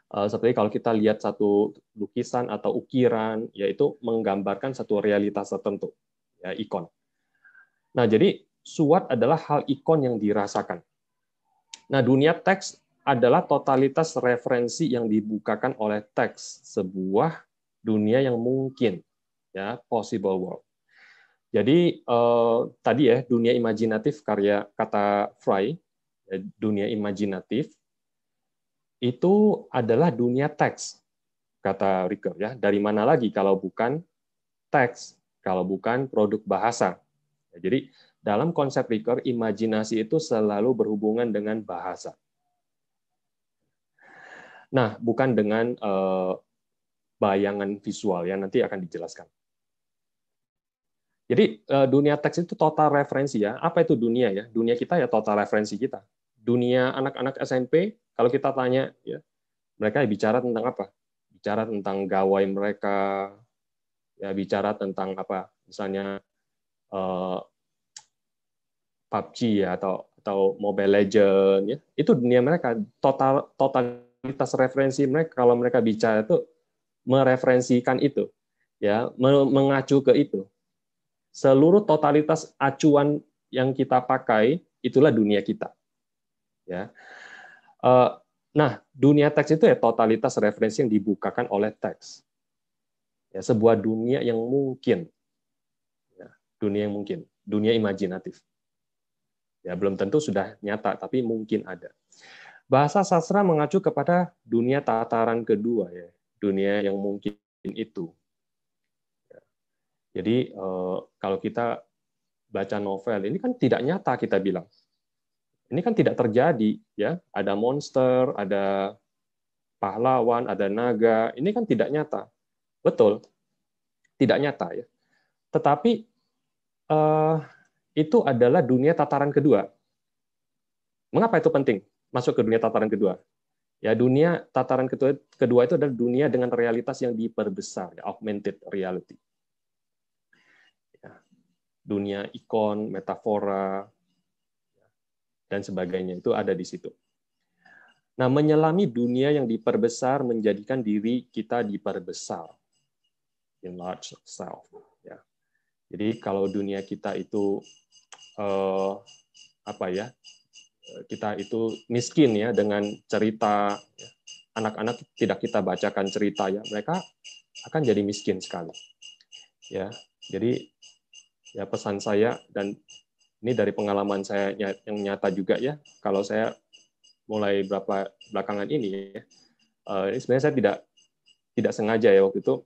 Seperti kalau kita lihat satu lukisan atau ukiran, yaitu menggambarkan satu realitas tertentu, ya ikon. Nah, jadi suat adalah hal ikon yang dirasakan. Nah, dunia teks adalah totalitas referensi yang dibukakan oleh teks, sebuah dunia yang mungkin, ya possible world. Jadi tadi ya dunia imajinatif karya kata Fry, dunia imajinatif itu adalah dunia teks, kata Ricoeur ya. Dari mana lagi kalau bukan teks, kalau bukan produk bahasa. Jadi dalam konsep Ricoeur, imajinasi itu selalu berhubungan dengan bahasa. Nah, bukan dengan bayangan visual yang nanti akan dijelaskan. Jadi dunia teks itu total referensi ya. Apa itu dunia ya? Dunia kita ya total referensi kita. Dunia anak-anak SMP, kalau kita tanya ya, mereka bicara tentang apa? Bicara tentang gawai mereka, ya bicara tentang apa? Misalnya PUBG ya atau Mobile Legends ya. Itu dunia mereka, totalitas referensi mereka kalau mereka bicara itu mereferensikan itu. Ya, mengacu ke itu. Seluruh totalitas acuan yang kita pakai itulah dunia kita. Ya. Nah, dunia teks itu ya totalitas referensi yang dibukakan oleh teks. Ya, sebuah dunia yang mungkin. Ya, dunia yang mungkin, dunia imajinatif. Ya, belum tentu sudah nyata, tapi mungkin ada. Bahasa sastra mengacu kepada dunia tataran kedua, ya, dunia yang mungkin itu. Ya. Jadi kalau kita baca novel, ini kan tidak nyata kita bilang. Ini kan tidak terjadi, ya. Ada monster, ada pahlawan, ada naga. Ini kan tidak nyata. Betul, tidak nyata ya. Tetapi itu adalah dunia tataran kedua. Mengapa itu penting masuk ke dunia tataran kedua? Ya, dunia tataran kedua itu adalah dunia dengan realitas yang diperbesar, ya, augmented reality. Ya, dunia ikon, metafora, dan sebagainya itu ada di situ. Nah, menyelami dunia yang diperbesar menjadikan diri kita diperbesar, enlarge self. Ya. Jadi kalau dunia kita itu apa ya? Kita itu miskin ya dengan cerita, anak-anak tidak kita bacakan cerita ya, mereka akan jadi miskin sekali. Ya, jadi ya pesan saya, dan ini dari pengalaman saya yang nyata juga ya, kalau saya mulai berapa belakangan ini ya, ini sebenarnya saya tidak sengaja ya, waktu itu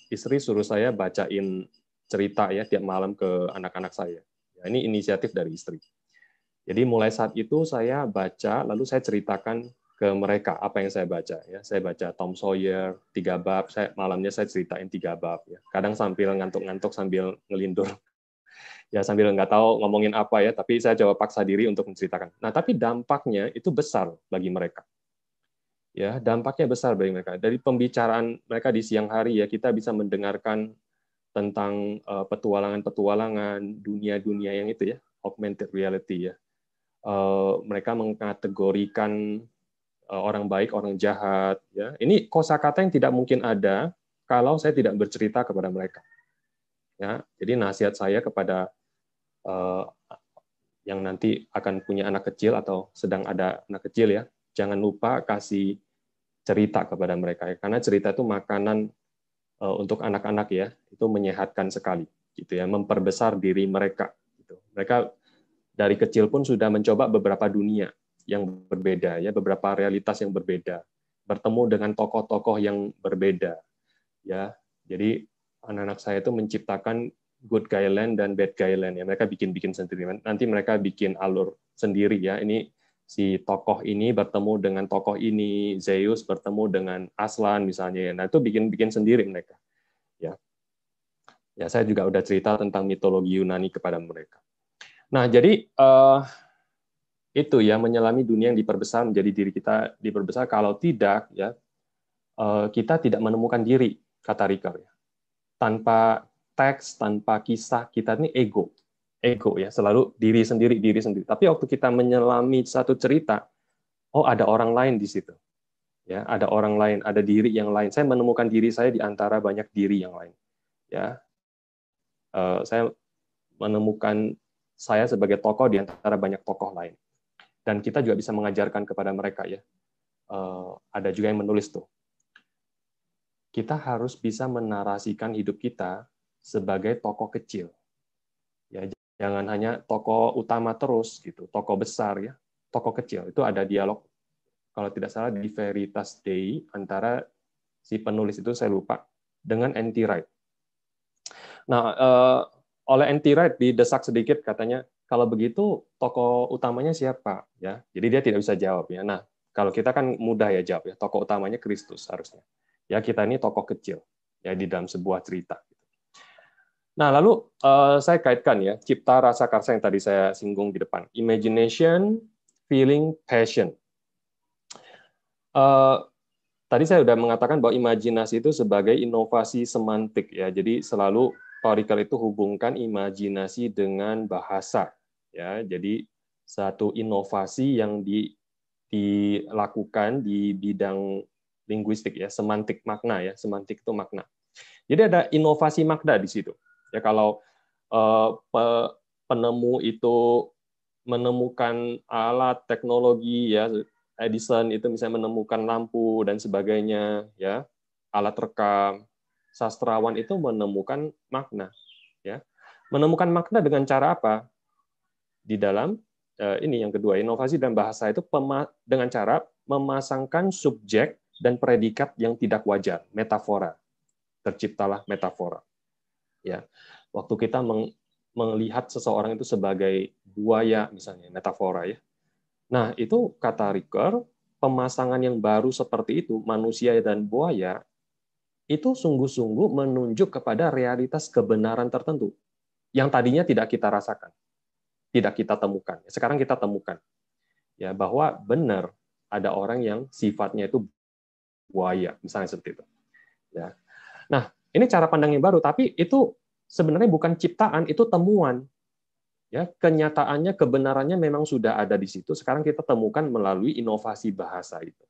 istri suruh saya bacain cerita ya tiap malam ke anak-anak saya. Ya, ini inisiatif dari istri. Jadi mulai saat itu saya baca, lalu saya ceritakan ke mereka apa yang saya baca. Ya, saya baca Tom Sawyer 3 bab, malamnya saya ceritain 3 bab. Ya. Kadang sambil ngantuk-ngantuk sambil ngelindur. Ya sambil nggak tahu ngomongin apa ya, tapi saya coba paksa diri untuk menceritakan. Nah, tapi dampaknya itu besar bagi mereka. Ya, dampaknya besar bagi mereka. Dari pembicaraan mereka di siang hari ya, kita bisa mendengarkan tentang petualangan-petualangan, dunia-dunia yang itu ya, augmented reality ya. Mereka mengkategorikan orang baik, orang jahat. Ya, ini kosakata yang tidak mungkin ada kalau saya tidak bercerita kepada mereka. Ya, jadi nasihat saya kepada yang nanti akan punya anak kecil atau sedang ada anak kecil ya, jangan lupa kasih cerita kepada mereka ya, karena cerita itu makanan untuk anak-anak ya, itu menyehatkan sekali, gitu ya, memperbesar diri mereka. Gitu. Mereka dari kecil pun sudah mencoba beberapa dunia yang berbeda ya, beberapa realitas yang berbeda, bertemu dengan tokoh-tokoh yang berbeda ya. Jadi anak-anak saya itu menciptakan good guy land dan bad guy land ya, mereka bikin sendiri, nanti mereka bikin alur sendiri ya. Ini si tokoh ini bertemu dengan tokoh ini, Zeus bertemu dengan Aslan misalnya, nah itu bikin sendiri mereka ya. Ya saya juga udah cerita tentang mitologi Yunani kepada mereka. Nah, jadi itu ya, menyelami dunia yang diperbesar menjadi diri kita diperbesar. Kalau tidak ya, kita tidak menemukan diri, kata Ricoeur. Tanpa teks, tanpa kisah, kita ini ego ya, selalu diri sendiri. Tapi waktu kita menyelami satu cerita, oh ada orang lain di situ, ya ada orang lain, ada diri yang lain. Saya menemukan diri saya di antara banyak diri yang lain, ya. Saya menemukan saya sebagai tokoh di antara banyak tokoh lain, dan kita juga bisa mengajarkan kepada mereka ya. Ada juga yang menulis tuh, kita harus bisa menarasikan hidup kita sebagai tokoh kecil. Ya, jangan hanya tokoh utama terus gitu, tokoh besar ya, tokoh kecil. Itu ada dialog kalau tidak salah di Veritas Dei antara si penulis itu, saya lupa, dengan N.T. Wright. Nah, oleh N.T. Wright didesak sedikit, katanya kalau begitu tokoh utamanya siapa ya. Jadi dia tidak bisa jawab ya. Nah, kalau kita kan mudah ya jawab ya, tokoh utamanya Kristus harusnya. Ya, kita ini tokoh kecil ya di dalam sebuah cerita. Nah, lalu saya kaitkan ya, cipta rasa karsa yang tadi saya singgung di depan. Imagination, feeling, passion. Tadi saya sudah mengatakan bahwa imajinasi itu sebagai inovasi semantik ya. Jadi selalu Pak Ricoeur itu hubungkan imajinasi dengan bahasa ya. Jadi satu inovasi yang dilakukan di bidang linguistik ya, semantik makna ya. Semantik itu makna. Jadi ada inovasi makna di situ. Ya, kalau penemu itu menemukan alat teknologi ya, Edison itu misalnya menemukan lampu dan sebagainya ya, alat rekam, sastrawan itu menemukan makna ya. Menemukan makna dengan cara apa? Di dalam ini yang kedua, inovasi dan bahasa itu dengan cara memasangkan subjek dan predikat yang tidak wajar, metafora. Terciptalah metafora. Ya, waktu kita melihat seseorang itu sebagai buaya misalnya, metafora ya. Nah, itu kata Ricoeur, pemasangan yang baru seperti itu, manusia dan buaya, itu sungguh-sungguh menunjuk kepada realitas kebenaran tertentu yang tadinya tidak kita rasakan, tidak kita temukan. Sekarang kita temukan ya, bahwa benar ada orang yang sifatnya itu buaya, misalnya seperti itu. Ya. Nah, ini cara pandang yang baru, tapi itu sebenarnya bukan ciptaan, itu temuan. Ya, kenyataannya, kebenarannya memang sudah ada di situ. Sekarang kita temukan melalui inovasi bahasa itu.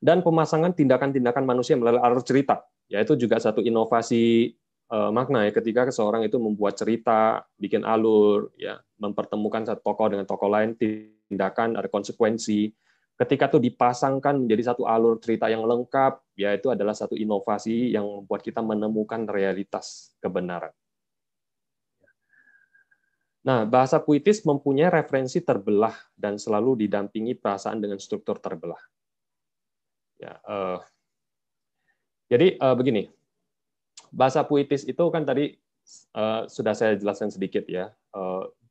Dan pemasangan tindakan-tindakan manusia melalui alur cerita, yaitu juga satu inovasi makna ya, ketika seseorang itu membuat cerita, bikin alur, ya, mempertemukan satu tokoh dengan tokoh lain, tindakan, ada konsekuensi. Ketika itu dipasangkan menjadi satu alur cerita yang lengkap, ya itu adalah satu inovasi yang membuat kita menemukan realitas kebenaran. Nah, bahasa puitis mempunyai referensi terbelah dan selalu didampingi perasaan dengan struktur terbelah. Ya, jadi begini, bahasa puitis itu kan tadi sudah saya jelaskan sedikit ya.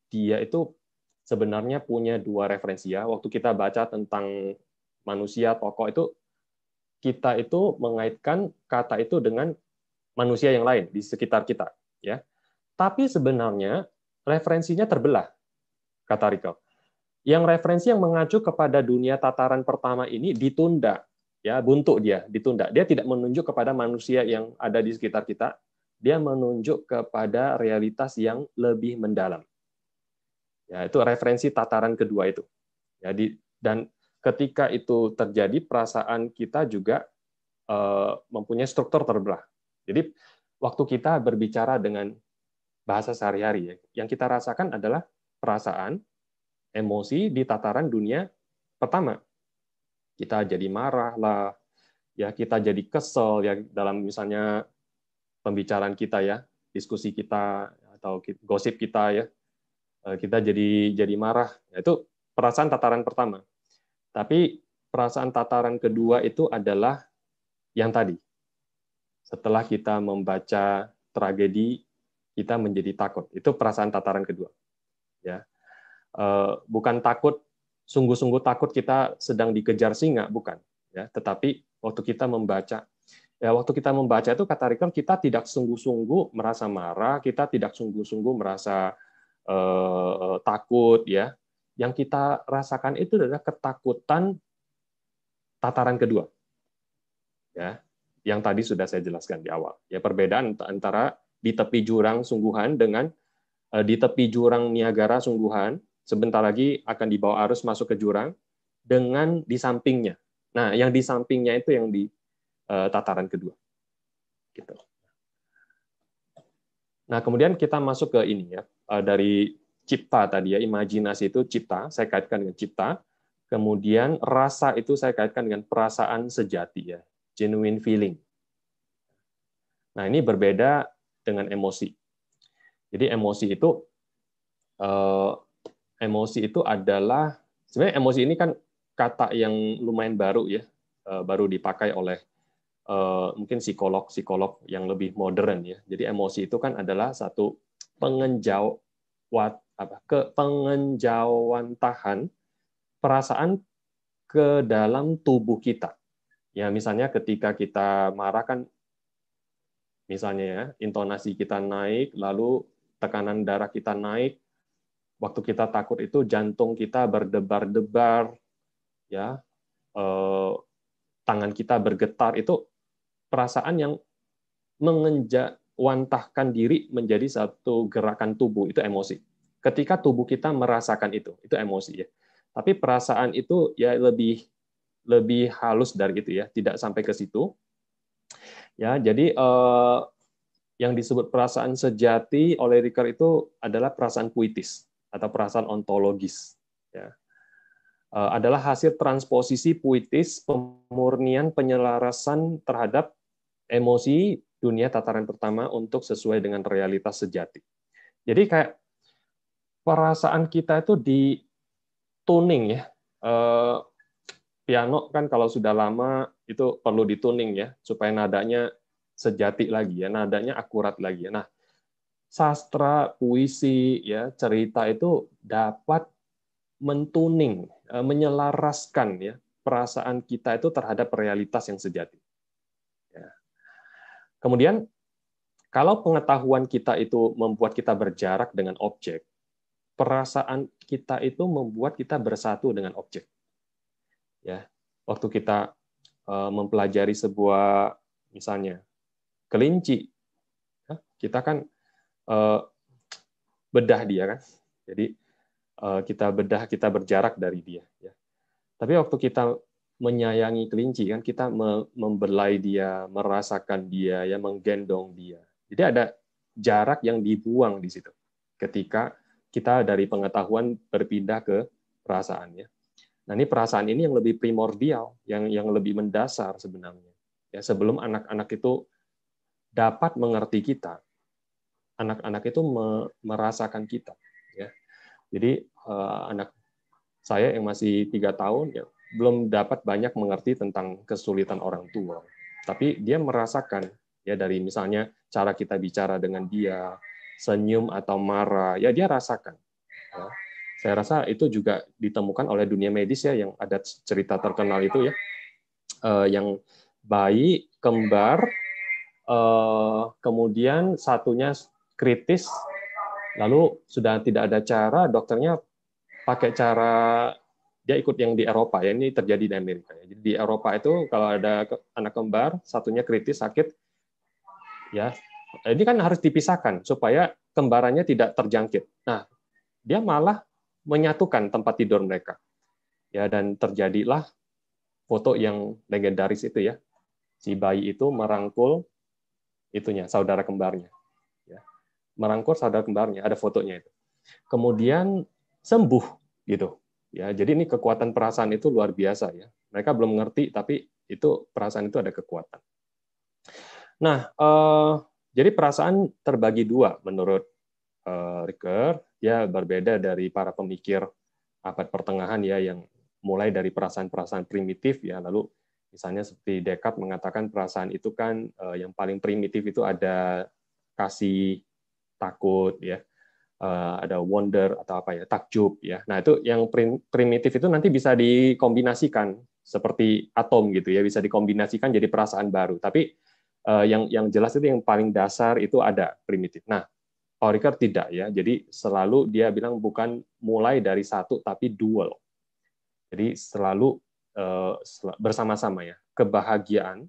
Dia itu sebenarnya punya dua referensi ya. Waktu kita baca tentang manusia, tokoh itu, kita itu mengaitkan kata itu dengan manusia yang lain di sekitar kita. Ya. Tapi sebenarnya referensinya terbelah, kata Ricoeur. Yang referensi yang mengacu kepada dunia tataran pertama ini ditunda, ya, buntu dia, ditunda. Dia tidak menunjuk kepada manusia yang ada di sekitar kita, dia menunjuk kepada realitas yang lebih mendalam. Ya, itu referensi tataran kedua itu. Jadi, dan ketika itu terjadi, perasaan kita juga mempunyai struktur terbelah. Jadi, waktu kita berbicara dengan bahasa sehari-hari, yang kita rasakan adalah perasaan, emosi di tataran dunia pertama. Kita jadi marah lah, ya kita jadi kesel ya dalam misalnya pembicaraan kita ya, diskusi kita atau gosip kita ya, kita jadi marah. Itu perasaan tataran pertama. Tapi perasaan tataran kedua itu adalah yang tadi. Setelah kita membaca tragedi, kita menjadi takut. Itu perasaan tataran kedua. Ya. Bukan takut, sungguh-sungguh takut kita sedang dikejar singa, bukan. Ya. Tetapi waktu kita membaca, itu kata Ricoeur, kita tidak sungguh-sungguh merasa marah, kita tidak sungguh-sungguh merasa takut, ya. yang kita rasakan itu adalah ketakutan tataran kedua. Ya, yang tadi sudah saya jelaskan di awal. Ya, perbedaan antara di tepi jurang sungguhan dengan di tepi jurang Niagara sungguhan, sebentar lagi akan dibawa arus masuk ke jurang, dengan di sampingnya. Nah, yang di sampingnya itu yang di tataran kedua. Gitu. Nah, kemudian kita masuk ke ini ya, dari cipta tadi ya, imajinasi itu cipta, saya kaitkan dengan cipta. Kemudian rasa itu saya kaitkan dengan perasaan sejati ya, genuine feeling. Nah, ini berbeda dengan emosi. Jadi emosi itu adalah, sebenarnya emosi ini kan kata yang lumayan baru ya, baru dipakai oleh mungkin psikolog yang lebih modern ya. Jadi emosi itu kan adalah satu pengenjauantahan perasaan ke dalam tubuh kita. Ya, misalnya ketika kita marah kan, misalnya ya, intonasi kita naik, lalu tekanan darah kita naik, waktu kita takut itu jantung kita berdebar-debar, ya, tangan kita bergetar, itu perasaan yang mengenjawantahkan diri menjadi satu gerakan tubuh, itu emosi. Ketika tubuh kita merasakan itu emosi ya. Tapi perasaan itu ya lebih halus dari itu ya, tidak sampai ke situ. Ya, jadi yang disebut perasaan sejati oleh Ricoeur itu adalah perasaan puitis atau perasaan ontologis. Ya. Adalah hasil transposisi puitis, pemurnian, penyelarasan terhadap emosi dunia tataran pertama untuk sesuai dengan realitas sejati. Jadi kayak perasaan kita itu di tuning ya. Piano kan kalau sudah lama itu perlu dituning ya supaya nadanya sejati lagi ya, nadanya akurat lagi ya. Nah, sastra, puisi ya, cerita itu dapat mentuning, menyelaraskan ya perasaan kita itu terhadap realitas yang sejati. Ya. Kemudian kalau pengetahuan kita itu membuat kita berjarak dengan objek, perasaan kita itu membuat kita bersatu dengan objek. Ya, waktu kita mempelajari sebuah misalnya kelinci, ya, kita kan bedah dia kan, jadi kita bedah, kita berjarak dari dia. Ya. Tapi waktu kita menyayangi kelinci kan, kita membelai dia, merasakan dia, ya menggendong dia. Jadi ada jarak yang dibuang di situ. Ketika kita dari pengetahuan berpindah ke perasaannya. Nah, ini perasaan ini yang lebih primordial, yang lebih mendasar sebenarnya. Ya, sebelum anak-anak itu dapat mengerti kita, anak-anak itu merasakan kita. Ya. Jadi anak saya yang masih 3 tahun ya belum dapat banyak mengerti tentang kesulitan orang tua, tapi dia merasakan ya dari misalnya cara kita bicara dengan dia, senyum atau marah, ya dia rasakan. Ya. Saya rasa itu juga ditemukan oleh dunia medis ya, yang ada cerita terkenal itu ya, yang bayi kembar, kemudian satunya kritis, lalu sudah tidak ada cara, dokternya pakai cara, dia ikut yang di Eropa ya, ini terjadi di Amerika. Jadi di Eropa itu kalau ada anak kembar, satunya kritis sakit, ya ini kan harus dipisahkan supaya kembarannya tidak terjangkit. Nah, dia malah menyatukan tempat tidur mereka. Ya, dan terjadilah foto yang legendaris itu ya. Si bayi itu merangkul itunya, saudara kembarnya. Ya. Merangkul saudara kembarnya, ada fotonya itu. Kemudian sembuh gitu. Ya, jadi ini kekuatan perasaan itu luar biasa ya. Mereka belum mengerti tapi itu perasaan itu ada kekuatan. Nah, jadi perasaan terbagi dua menurut Ricoeur. Dia berbeda dari para pemikir abad pertengahan ya, yang mulai dari perasaan-perasaan primitif ya, lalu misalnya seperti Descartes mengatakan perasaan itu kan yang paling primitif itu ada kasih, takut ya, ada wonder atau apa ya, takjub ya. Nah, itu yang primitif itu nanti bisa dikombinasikan seperti atom gitu ya, bisa dikombinasikan jadi perasaan baru. Tapi yang jelas itu yang paling dasar itu ada primitif. Nah, Paul Ricoeur tidak ya. Jadi selalu dia bilang bukan mulai dari satu tapi dual. Jadi selalu bersama-sama ya. Kebahagiaan,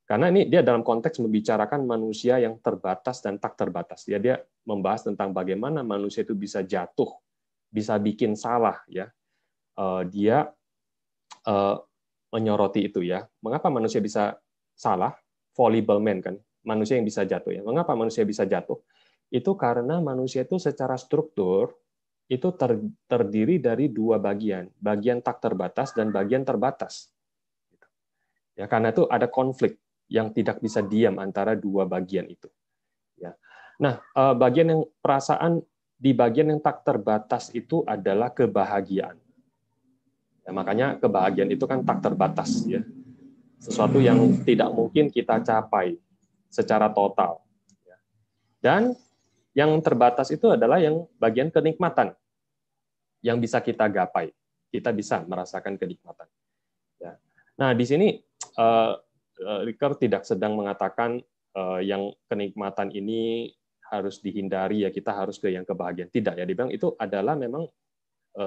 karena ini dia dalam konteks membicarakan manusia yang terbatas dan tak terbatas. Dia membahas tentang bagaimana manusia itu bisa jatuh, bisa bikin salah ya. Dia menyoroti itu ya. Mengapa manusia bisa salah? Fallible man kan, manusia yang bisa jatuh ya. Mengapa manusia bisa jatuh? Itu karena manusia itu secara struktur itu terdiri dari dua bagian tak terbatas dan bagian terbatas. Ya, karena itu ada konflik yang tidak bisa diam antara dua bagian itu. Ya. Nah, bagian yang perasaan di bagian yang tak terbatas itu adalah kebahagiaan. Ya, makanya kebahagiaan itu kan tak terbatas, ya. Sesuatu yang tidak mungkin kita capai secara total. Ya. Dan yang terbatas itu adalah yang bagian kenikmatan yang bisa kita gapai. Kita bisa merasakan kenikmatan. Ya. Nah, di sini Ricoeur tidak sedang mengatakan yang kenikmatan ini harus dihindari, ya kita harus ke yang kebahagiaan. Tidak ya, dibilang itu adalah memang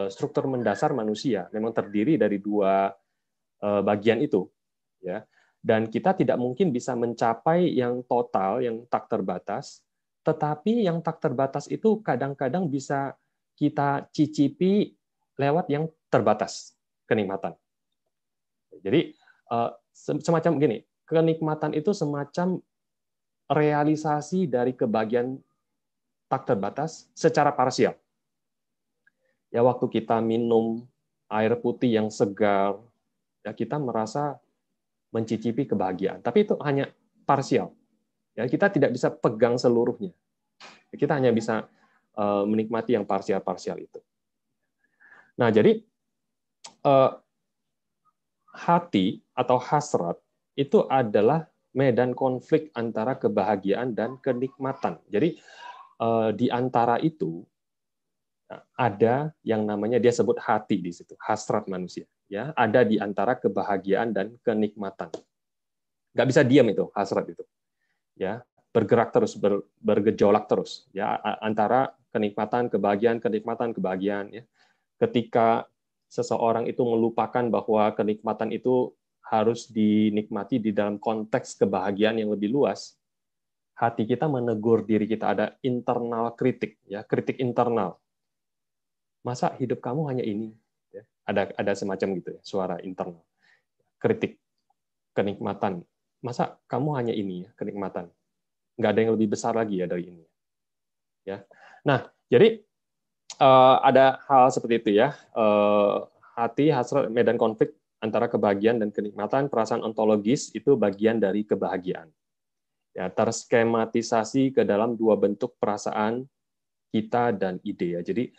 struktur mendasar manusia, memang terdiri dari dua bagian itu, ya. Dan kita tidak mungkin bisa mencapai yang total, yang tak terbatas, tetapi yang tak terbatas itu kadang-kadang bisa kita cicipi lewat yang terbatas, kenikmatan. Jadi semacam gini, kenikmatan itu semacam realisasi dari kebahagiaan tak terbatas secara parsial. Ya, waktu kita minum air putih yang segar, ya kita merasa mencicipi kebahagiaan. Tapi itu hanya parsial. Ya, kita tidak bisa pegang seluruhnya. Kita hanya bisa menikmati yang parsial-parsial itu. Nah, jadi hati atau hasrat itu adalah medan konflik antara kebahagiaan dan kenikmatan. Jadi di antara itu ada yang namanya dia sebut hati di situ, hasrat manusia. Ya, ada di antara kebahagiaan dan kenikmatan. Nggak bisa diam itu hasrat itu. Ya, bergerak terus, bergejolak terus. Ya, antara kenikmatan, kebahagiaan. Ya. Ketika seseorang itu melupakan bahwa kenikmatan itu harus dinikmati di dalam konteks kebahagiaan yang lebih luas, hati kita menegur diri kita, ada internal kritik, ya, kritik internal. Masa hidup kamu hanya ini? Ya, ada semacam gitu ya, suara internal. Kritik kenikmatan. Masa kamu hanya ini ya, kenikmatan? Nggak ada yang lebih besar lagi ya dari ini. Ya. Nah, jadi ada hal seperti itu ya. Hati, hasrat, medan konflik antara kebahagiaan dan kenikmatan, perasaan ontologis itu bagian dari kebahagiaan. Ya, terskematisasi ke dalam dua bentuk perasaan kita dan ide ya. Jadi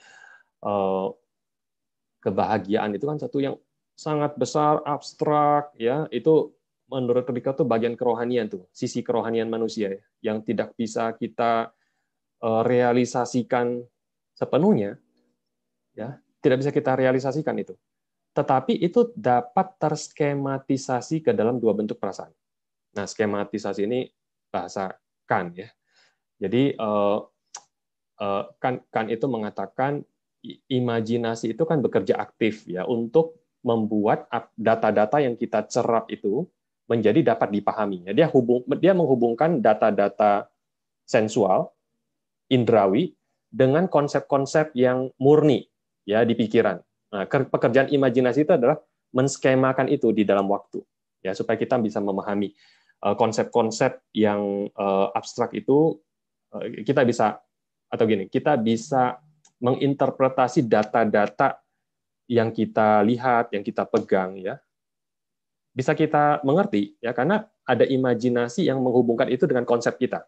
kebahagiaan itu kan satu yang sangat besar, abstrak ya. Itu menurut Ricoeur itu bagian kerohanian tuh, sisi kerohanian manusia ya, yang tidak bisa kita realisasikan sepenuhnya ya, tidak bisa kita realisasikan itu. Tetapi itu dapat terskematisasi ke dalam dua bentuk perasaan. Nah, skematisasi ini bahasa Kant ya. Jadi Kant itu mengatakan imajinasi itu kan bekerja aktif ya untuk membuat data-data yang kita serap itu menjadi dapat dipahami. Dia menghubungkan data-data sensual, indrawi dengan konsep-konsep yang murni ya di pikiran. Nah, pekerjaan imajinasi itu adalah menskemakan itu di dalam waktu ya supaya kita bisa memahami konsep-konsep yang abstrak itu. Kita bisa atau gini, kita bisa menginterpretasi data-data yang kita lihat, yang kita pegang ya. Bisa kita mengerti ya karena ada imajinasi yang menghubungkan itu dengan konsep kita.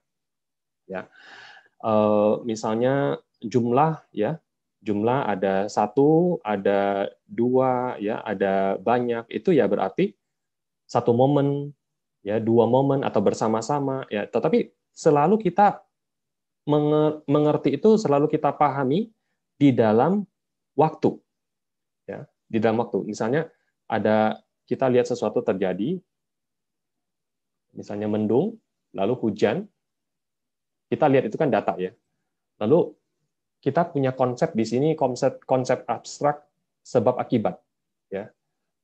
Ya. Misalnya jumlah ya. Jumlah ada satu, ada dua, ya, ada banyak. Itu ya berarti satu momen, ya, dua momen atau bersama-sama, ya. Tetapi selalu kita mengerti itu, selalu kita pahami di dalam waktu, ya, di dalam waktu. Misalnya kita lihat sesuatu terjadi, misalnya mendung, lalu hujan, kita lihat itu kan data ya. Lalu kita punya konsep di sini, konsep abstrak sebab akibat, ya.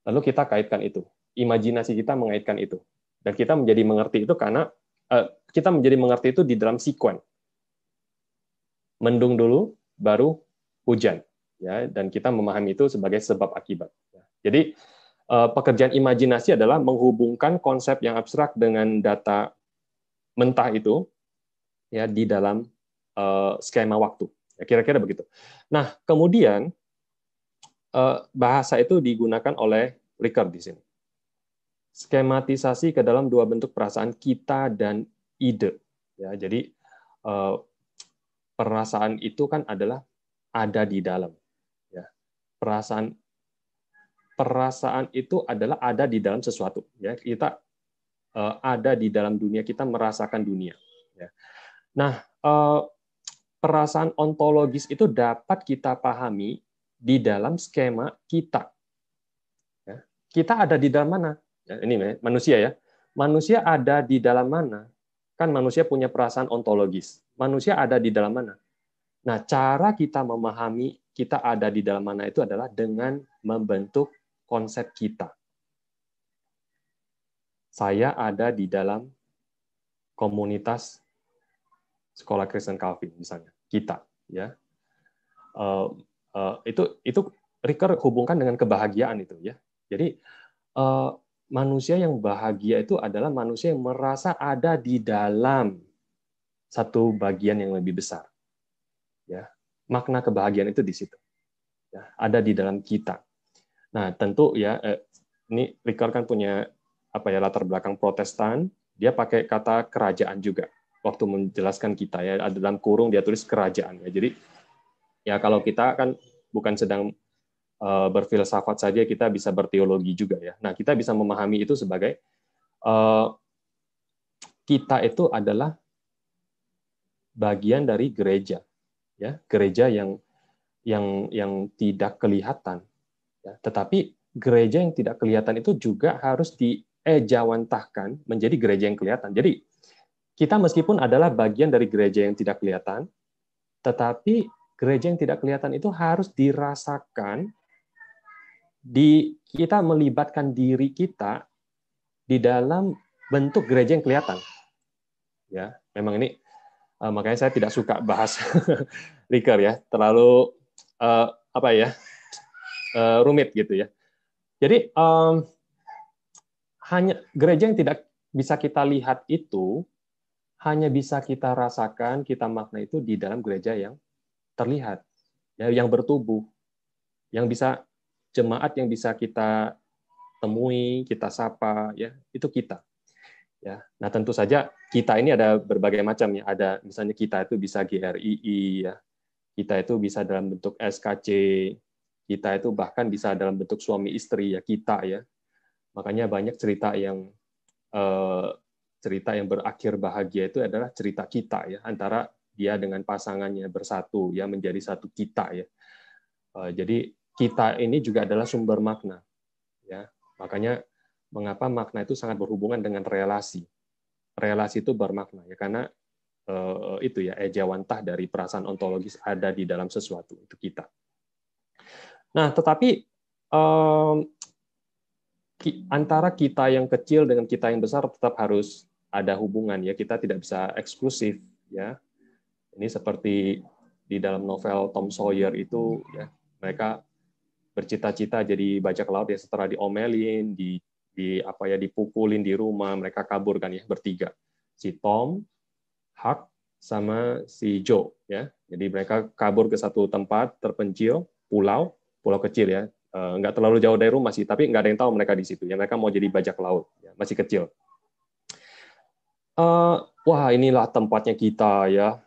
Lalu kita kaitkan itu, imajinasi kita mengaitkan itu, dan kita menjadi mengerti itu karena kita menjadi mengerti itu di dalam sekuen. Mendung dulu, baru hujan, ya. Dan kita memahami itu sebagai sebab akibat. Jadi pekerjaan imajinasi adalah menghubungkan konsep yang abstrak dengan data mentah itu, ya, di dalam skema waktu. Ya, kira-kira begitu. Nah, kemudian bahasa itu digunakan oleh Rickert di sini. Skematisasi ke dalam dua bentuk perasaan, kita dan ide. Ya, jadi perasaan itu kan adalah ada di dalam. Ya, perasaan itu adalah ada di dalam sesuatu. Ya, kita ada di dalam dunia, kita merasakan dunia. Ya. Nah, perasaan ontologis itu dapat kita pahami di dalam skema kita. Ya. Kita ada di dalam mana? Ya, ini manusia ya. Manusia ada di dalam mana? Kan manusia punya perasaan ontologis. Manusia ada di dalam mana? Nah, cara kita memahami kita ada di dalam mana itu adalah dengan membentuk konsep kita. Saya ada di dalam komunitas Sekolah Kristen Calvin misalnya, kita, ya. Itu Rickert hubungkan dengan kebahagiaan itu, ya. Jadi manusia yang bahagia itu adalah manusia yang merasa ada di dalam satu bagian yang lebih besar, ya. Makna kebahagiaan itu di situ, ya, ada di dalam kita. Nah, tentu ya, ini Rickert kan punya latar belakang Protestan, dia pakai kata kerajaan juga waktu menjelaskan kita, ya, ada dalam kurung dia tulis kerajaan, ya. Jadi ya kalau kita kan bukan sedang berfilsafat saja, kita bisa berteologi juga, ya. Nah, kita bisa memahami itu sebagai kita itu adalah bagian dari gereja, ya, gereja yang tidak kelihatan, ya. Tetapi gereja yang tidak kelihatan itu juga harus diejawantahkan menjadi gereja yang kelihatan. Jadi kita meskipun adalah bagian dari gereja yang tidak kelihatan, tetapi gereja yang tidak kelihatan itu harus dirasakan, kita melibatkan diri kita di dalam bentuk gereja yang kelihatan. Ya, memang ini makanya saya tidak suka bahas Rickert, ya, terlalu rumit gitu, ya. Jadi hanya gereja yang tidak bisa kita lihat itu hanya bisa kita rasakan, kita makna itu di dalam gereja yang terlihat, ya, yang bertubuh, yang bisa jemaat yang bisa kita temui, kita sapa, ya, itu kita. Ya, nah tentu saja kita ini ada berbagai macam, ya. Ada misalnya kita itu bisa GRII, ya, kita itu bisa dalam bentuk SKC, kita itu bahkan bisa dalam bentuk suami istri, ya, kita, ya. Makanya banyak cerita yang berakhir bahagia itu adalah cerita kita, ya, antara dia dengan pasangannya bersatu, ya, menjadi satu kita, ya. Jadi kita ini juga adalah sumber makna, ya. Makanya mengapa makna itu sangat berhubungan dengan relasi. Relasi itu bermakna, ya, karena itu, ya, ejawantah dari perasaan ontologis ada di dalam sesuatu, itu kita. Nah, tetapi antara kita yang kecil dengan kita yang besar tetap harus ada hubungan, ya. Kita tidak bisa eksklusif, ya. Ini seperti di dalam novel Tom Sawyer itu, ya, mereka bercita-cita jadi bajak laut, ya, setelah diomelin, dipukulin di rumah, mereka kabur kan, ya, bertiga. Si Tom, Huck, sama si Joe, ya. Jadi mereka kabur ke satu tempat terpencil, pulau kecil, ya. Nggak terlalu jauh dari rumah sih, tapi nggak ada yang tahu mereka di situ, ya. Mereka mau jadi bajak laut, ya, masih kecil. Wah, inilah tempatnya kita, ya.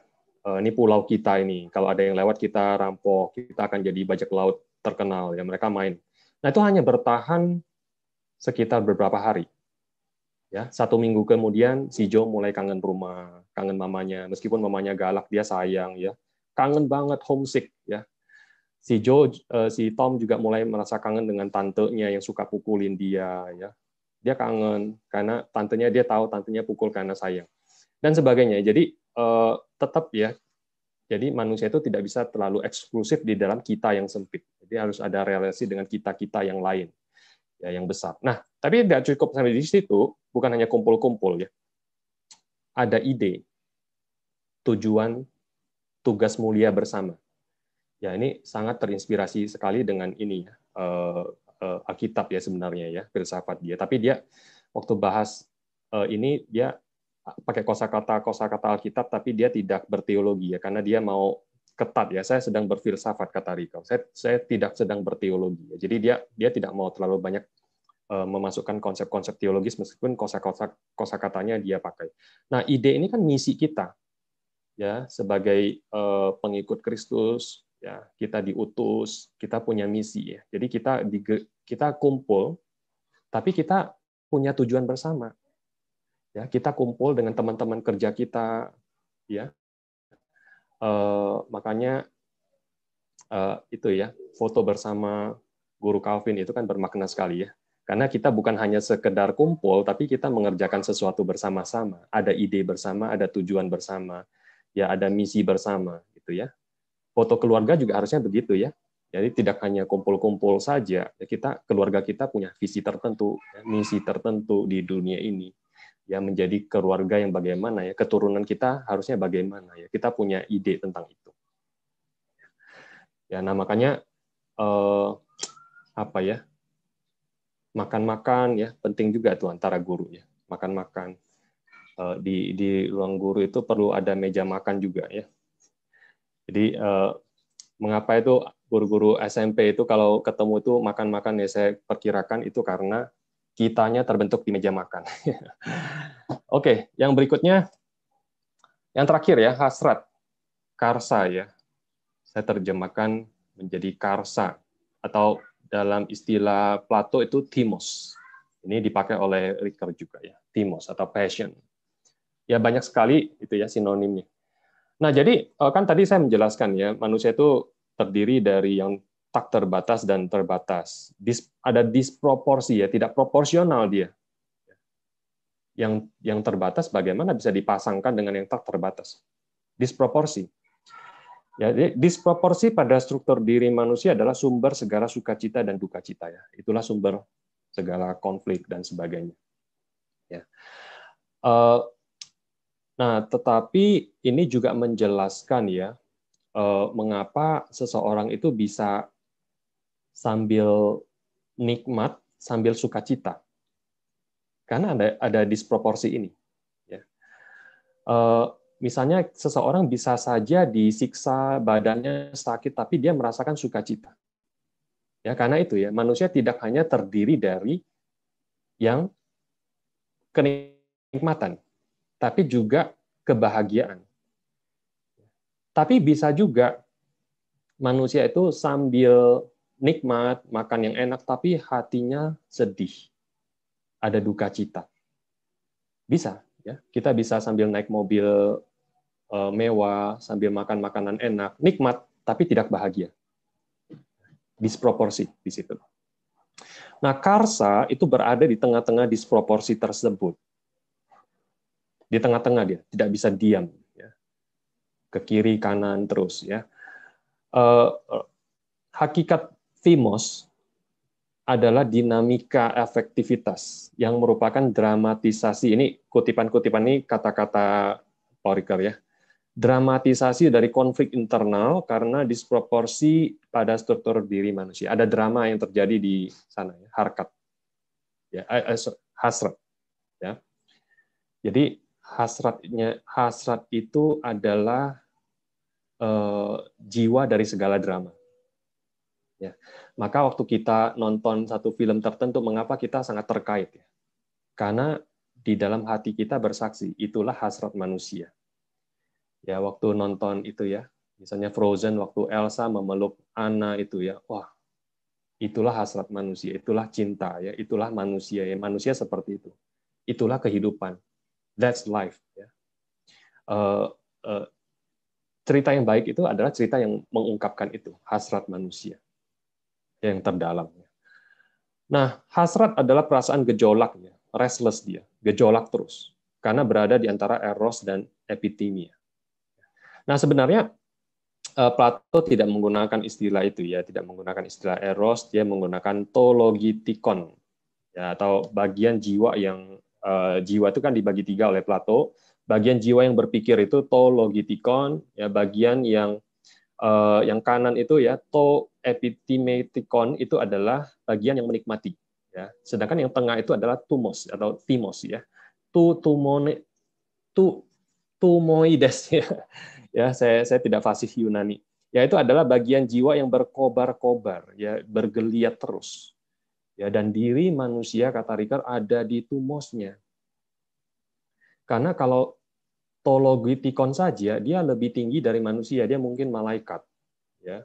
Ini pulau kita ini. Kalau ada yang lewat kita rampok, kita akan jadi bajak laut terkenal, ya. Mereka main. Nah, itu hanya bertahan sekitar beberapa hari. Ya, 1 minggu kemudian si Joe mulai kangen rumah, kangen mamanya. Meskipun mamanya galak, dia sayang, ya. Kangen banget, homesick, ya. Si Tom juga mulai merasa kangen dengan tantenya yang suka pukulin dia, ya. Dia kangen karena tantenya, dia tahu tantenya pukul karena sayang dan sebagainya. Jadi tetap, ya. Jadi manusia itu tidak bisa terlalu eksklusif di dalam kita yang sempit. Jadi harus ada relasi dengan kita-kita yang lain, ya, yang besar. Nah, tapi tidak cukup sampai di situ, bukan hanya kumpul-kumpul ya. Ada ide, tujuan, tugas mulia bersama. Ya, ini sangat terinspirasi sekali dengan ini ya, Alkitab ya sebenarnya ya, filsafat dia. Tapi dia waktu bahas ini dia pakai kosakata Alkitab, tapi dia tidak berteologi ya, karena dia mau ketat ya. Saya sedang berfilsafat, kata Rico. Saya tidak sedang berteologi. Ya. Jadi dia tidak mau terlalu banyak memasukkan konsep-konsep teologis, meskipun kosakatanya dia pakai. Nah, ide ini kan misi kita ya, sebagai pengikut Kristus ya, kita diutus, kita punya misi ya. Jadi kita kumpul, tapi kita punya tujuan bersama. Ya, kita kumpul dengan teman-teman kerja kita, ya. Makanya itu ya, foto bersama guru Calvin itu kan bermakna sekali ya. Karena kita bukan hanya sekedar kumpul, tapi kita mengerjakan sesuatu bersama-sama. Ada ide bersama, ada tujuan bersama, ya ada misi bersama, gitu ya. Foto keluarga juga harusnya begitu ya. Jadi tidak hanya kumpul-kumpul saja, ya keluarga kita punya visi tertentu, ya, misi tertentu di dunia ini. Ya, menjadi keluarga yang bagaimana ya, keturunan kita harusnya bagaimana ya, kita punya ide tentang itu ya. Nah, makanya apa ya, makan-makan ya penting juga tuh antara guru ya, makan-makan di ruang guru itu perlu ada meja makan juga ya. Jadi mengapa itu guru-guru SMP itu kalau ketemu itu makan-makan ya, saya perkirakan itu karena kitanya terbentuk di meja makan. Oke, yang berikutnya, yang terakhir ya, hasrat, karsa ya. Saya terjemahkan menjadi karsa, atau dalam istilah Plato itu themos. Ini dipakai oleh Ricoeur juga ya, themos atau passion. Ya banyak sekali itu ya sinonimnya. Nah, jadi kan tadi saya menjelaskan ya, manusia itu terdiri dari yang tak terbatas dan terbatas. Ada disproporsi ya, tidak proporsional dia. Yang terbatas bagaimana bisa dipasangkan dengan yang tak terbatas? Disproporsi. Ya, disproporsi pada struktur diri manusia adalah sumber segala sukacita dan duka cita ya. Itulah sumber segala konflik dan sebagainya. Ya. Nah, tetapi ini juga menjelaskan ya, mengapa seseorang itu bisa sambil nikmat, sambil sukacita. Karena ada disproporsi ini. Ya. Misalnya seseorang bisa saja disiksa, badannya sakit, tapi dia merasakan sukacita. Ya, karena itu ya, manusia tidak hanya terdiri dari yang kenikmatan, tapi juga kebahagiaan. Tapi bisa juga manusia itu sambil nikmat, makan yang enak, tapi hatinya sedih. Ada duka cita. Bisa, ya. Kita bisa sambil naik mobil mewah, sambil makan makanan enak, nikmat, tapi tidak bahagia. Disproporsi di situ. Nah, karsa itu berada di tengah-tengah disproporsi tersebut. Di tengah-tengah dia, tidak bisa diam. Ya. Ke kiri, kanan, terus. Ya. Hakikat themos adalah dinamika efektivitas yang merupakan dramatisasi. Ini kutipan-kutipan ini kata-kata Paul Ricoeur ya. Dramatisasi dari konflik internal karena disproporsi pada struktur diri manusia. Ada drama yang terjadi di sana ya, harkat. Ya, hasrat ya. Jadi hasrat itu adalah jiwa dari segala drama. Ya. Maka waktu kita nonton satu film tertentu, mengapa kita sangat terkait? Ya? Karena di dalam hati kita bersaksi, itulah hasrat manusia. Ya, waktu nonton itu ya, misalnya Frozen, waktu Elsa memeluk Anna itu ya, wah, itulah hasrat manusia, itulah cinta ya, itulah manusia ya, manusia seperti itu, itulah kehidupan, that's life. Ya. Cerita yang baik itu adalah cerita yang mengungkapkan itu, hasrat manusia yang terdalam. Nah, hasrat adalah perasaan gejolak, restless dia, gejolak terus, karena berada di antara eros dan epithemia. Nah, sebenarnya Plato tidak menggunakan istilah itu ya, tidak menggunakan istilah eros, dia menggunakan tologitikon ya, atau bagian jiwa yang jiwa itu kan dibagi tiga oleh Plato. Bagian jiwa yang berpikir itu tologitikon, ya bagian yang kanan itu ya to epitimetikon, itu adalah bagian yang menikmati ya. Sedangkan yang tengah itu adalah tumos atau timos ya. Tumoides ya. Ya, saya tidak fasih Yunani. Ya, itu adalah bagian jiwa yang berkobar-kobar, ya, bergeliat terus. Ya, dan diri manusia, kata Ricoeur, ada di tumosnya. Karena kalau tologitikon saja, dia lebih tinggi dari manusia, dia mungkin malaikat. Ya.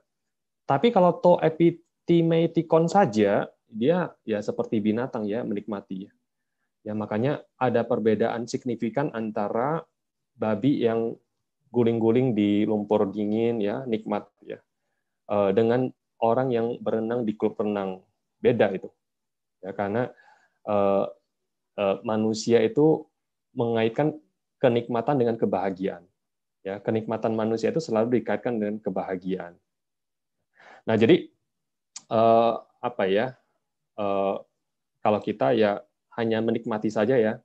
Tapi kalau to epitimetikon saja, dia ya seperti binatang ya, menikmati. Ya, makanya ada perbedaan signifikan antara babi yang guling-guling di lumpur dingin ya, nikmat ya, dengan orang yang berenang di klub renang, beda itu ya, karena manusia itu mengaitkan kenikmatan dengan kebahagiaan ya, kenikmatan manusia itu selalu dikaitkan dengan kebahagiaan. Nah, jadi apa ya, kalau kita ya hanya menikmati saja ya,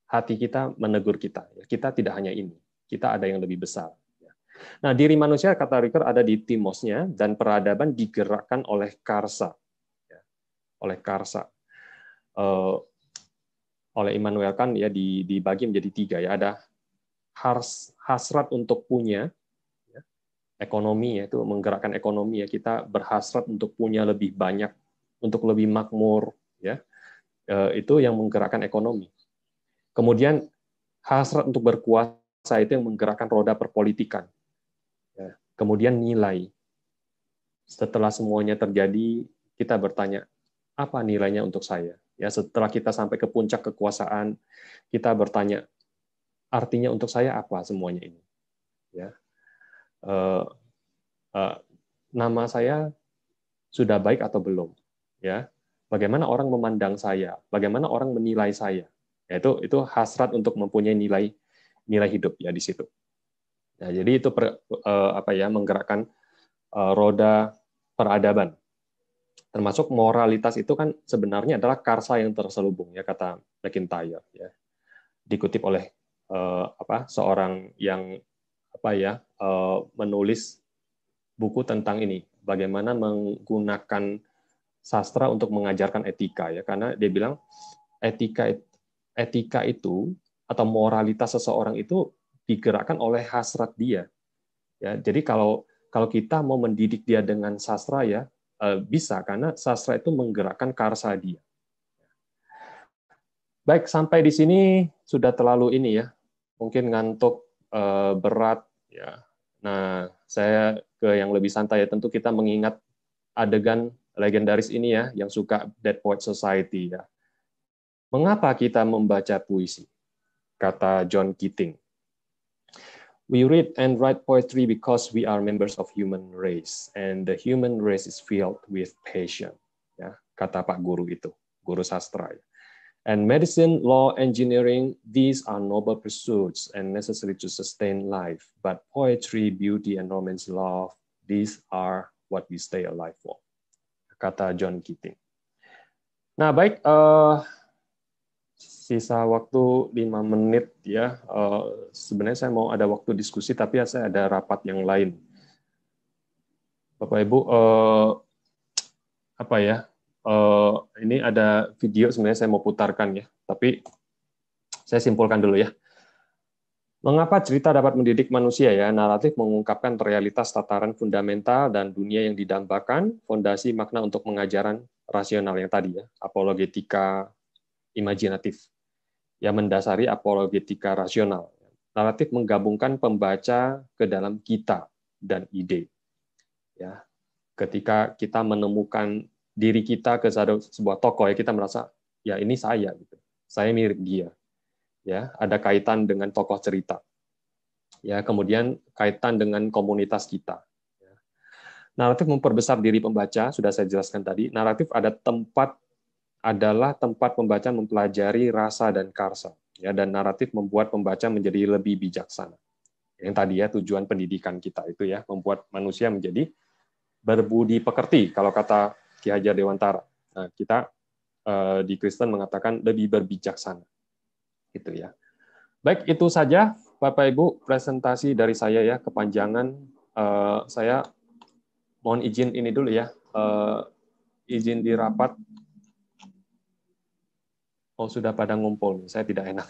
hati kita menegur kita ya, kita tidak hanya ini, kita ada yang lebih besar. Nah, diri manusia, kata Ricoeur, ada di timosnya, dan peradaban digerakkan oleh karsa. Oleh karsa. Oleh Immanuel Kant ya dibagi menjadi tiga ya, ada hasrat untuk punya, ya, ekonomi ya, itu menggerakkan ekonomi ya, kita berhasrat untuk punya lebih banyak, untuk lebih makmur ya, itu yang menggerakkan ekonomi. Kemudian hasrat untuk berkuasa itu yang menggerakkan roda perpolitikan. Ya. Kemudian nilai. Setelah semuanya terjadi, kita bertanya, apa nilainya untuk saya? Ya, setelah kita sampai ke puncak kekuasaan, kita bertanya, artinya untuk saya apa semuanya ini? Ya, nama saya sudah baik atau belum? Ya, bagaimana orang memandang saya? Bagaimana orang menilai saya? Ya, itu hasrat untuk mempunyai nilai hidup ya di situ. Nah, jadi itu menggerakkan roda peradaban. Termasuk moralitas itu kan sebenarnya adalah karsa yang terselubung ya, kata McIntyre ya. Dikutip oleh seorang yang menulis buku tentang ini, bagaimana menggunakan sastra untuk mengajarkan etika ya, karena dia bilang etika itu atau moralitas seseorang itu digerakkan oleh hasrat dia. Ya, jadi kalau kita mau mendidik dia dengan sastra ya bisa, karena sastra itu menggerakkan karsa dia. Baik, sampai di sini sudah terlalu ini ya, mungkin ngantuk, berat ya. Nah, saya ke yang lebih santai ya, tentu kita mengingat adegan legendaris ini ya, yang suka Dead Poets Society ya. Mengapa kita membaca puisi? Kata John Keating. We read and write poetry because we are members of human race, and the human race is filled with passion. Ya, kata Pak Guru itu, guru sastra. Ya. And medicine, law, engineering, these are noble pursuits and necessary to sustain life. But poetry, beauty, and romance, love, these are what we stay alive for. Kata John Keating. Nah, baik, sisa waktu 5 menit ya. Sebenarnya saya mau ada waktu diskusi, tapi ya saya ada rapat yang lain. Bapak Ibu, ini ada video sebenarnya saya mau putarkan ya, tapi saya simpulkan dulu ya. Mengapa cerita dapat mendidik manusia ya? Naratif mengungkapkan realitas tataran fundamental dan dunia yang didambakan, fondasi makna untuk mengajaran rasional yang tadi ya, apologetika imajinatif, yang mendasari apologetika rasional. Naratif menggabungkan pembaca ke dalam kita dan ide. Ya, ketika kita menemukan diri kita ke sebuah tokoh ya, kita merasa ya ini saya gitu. Saya mirip dia. Ya, ada kaitan dengan tokoh cerita. Ya, kemudian kaitan dengan komunitas kita. Ya. Naratif memperbesar diri pembaca, sudah saya jelaskan tadi. Naratif adalah tempat pembaca mempelajari rasa dan karsa. Ya, dan naratif membuat pembaca menjadi lebih bijaksana. Yang tadi ya tujuan pendidikan kita itu ya membuat manusia menjadi berbudi pekerti kalau kata Ki Hajar Dewantara. Nah, kita di Kristen mengatakan lebih berbijaksana. Gitu ya. Baik, itu saja Bapak Ibu presentasi dari saya ya, kepanjangan. Saya mohon izin ini dulu ya. Izin di rapat. Oh, sudah pada ngumpul. Saya tidak enak.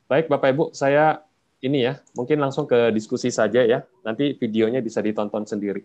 Baik, Bapak Ibu, saya ini ya, mungkin langsung ke diskusi saja ya. Nanti videonya bisa ditonton sendiri.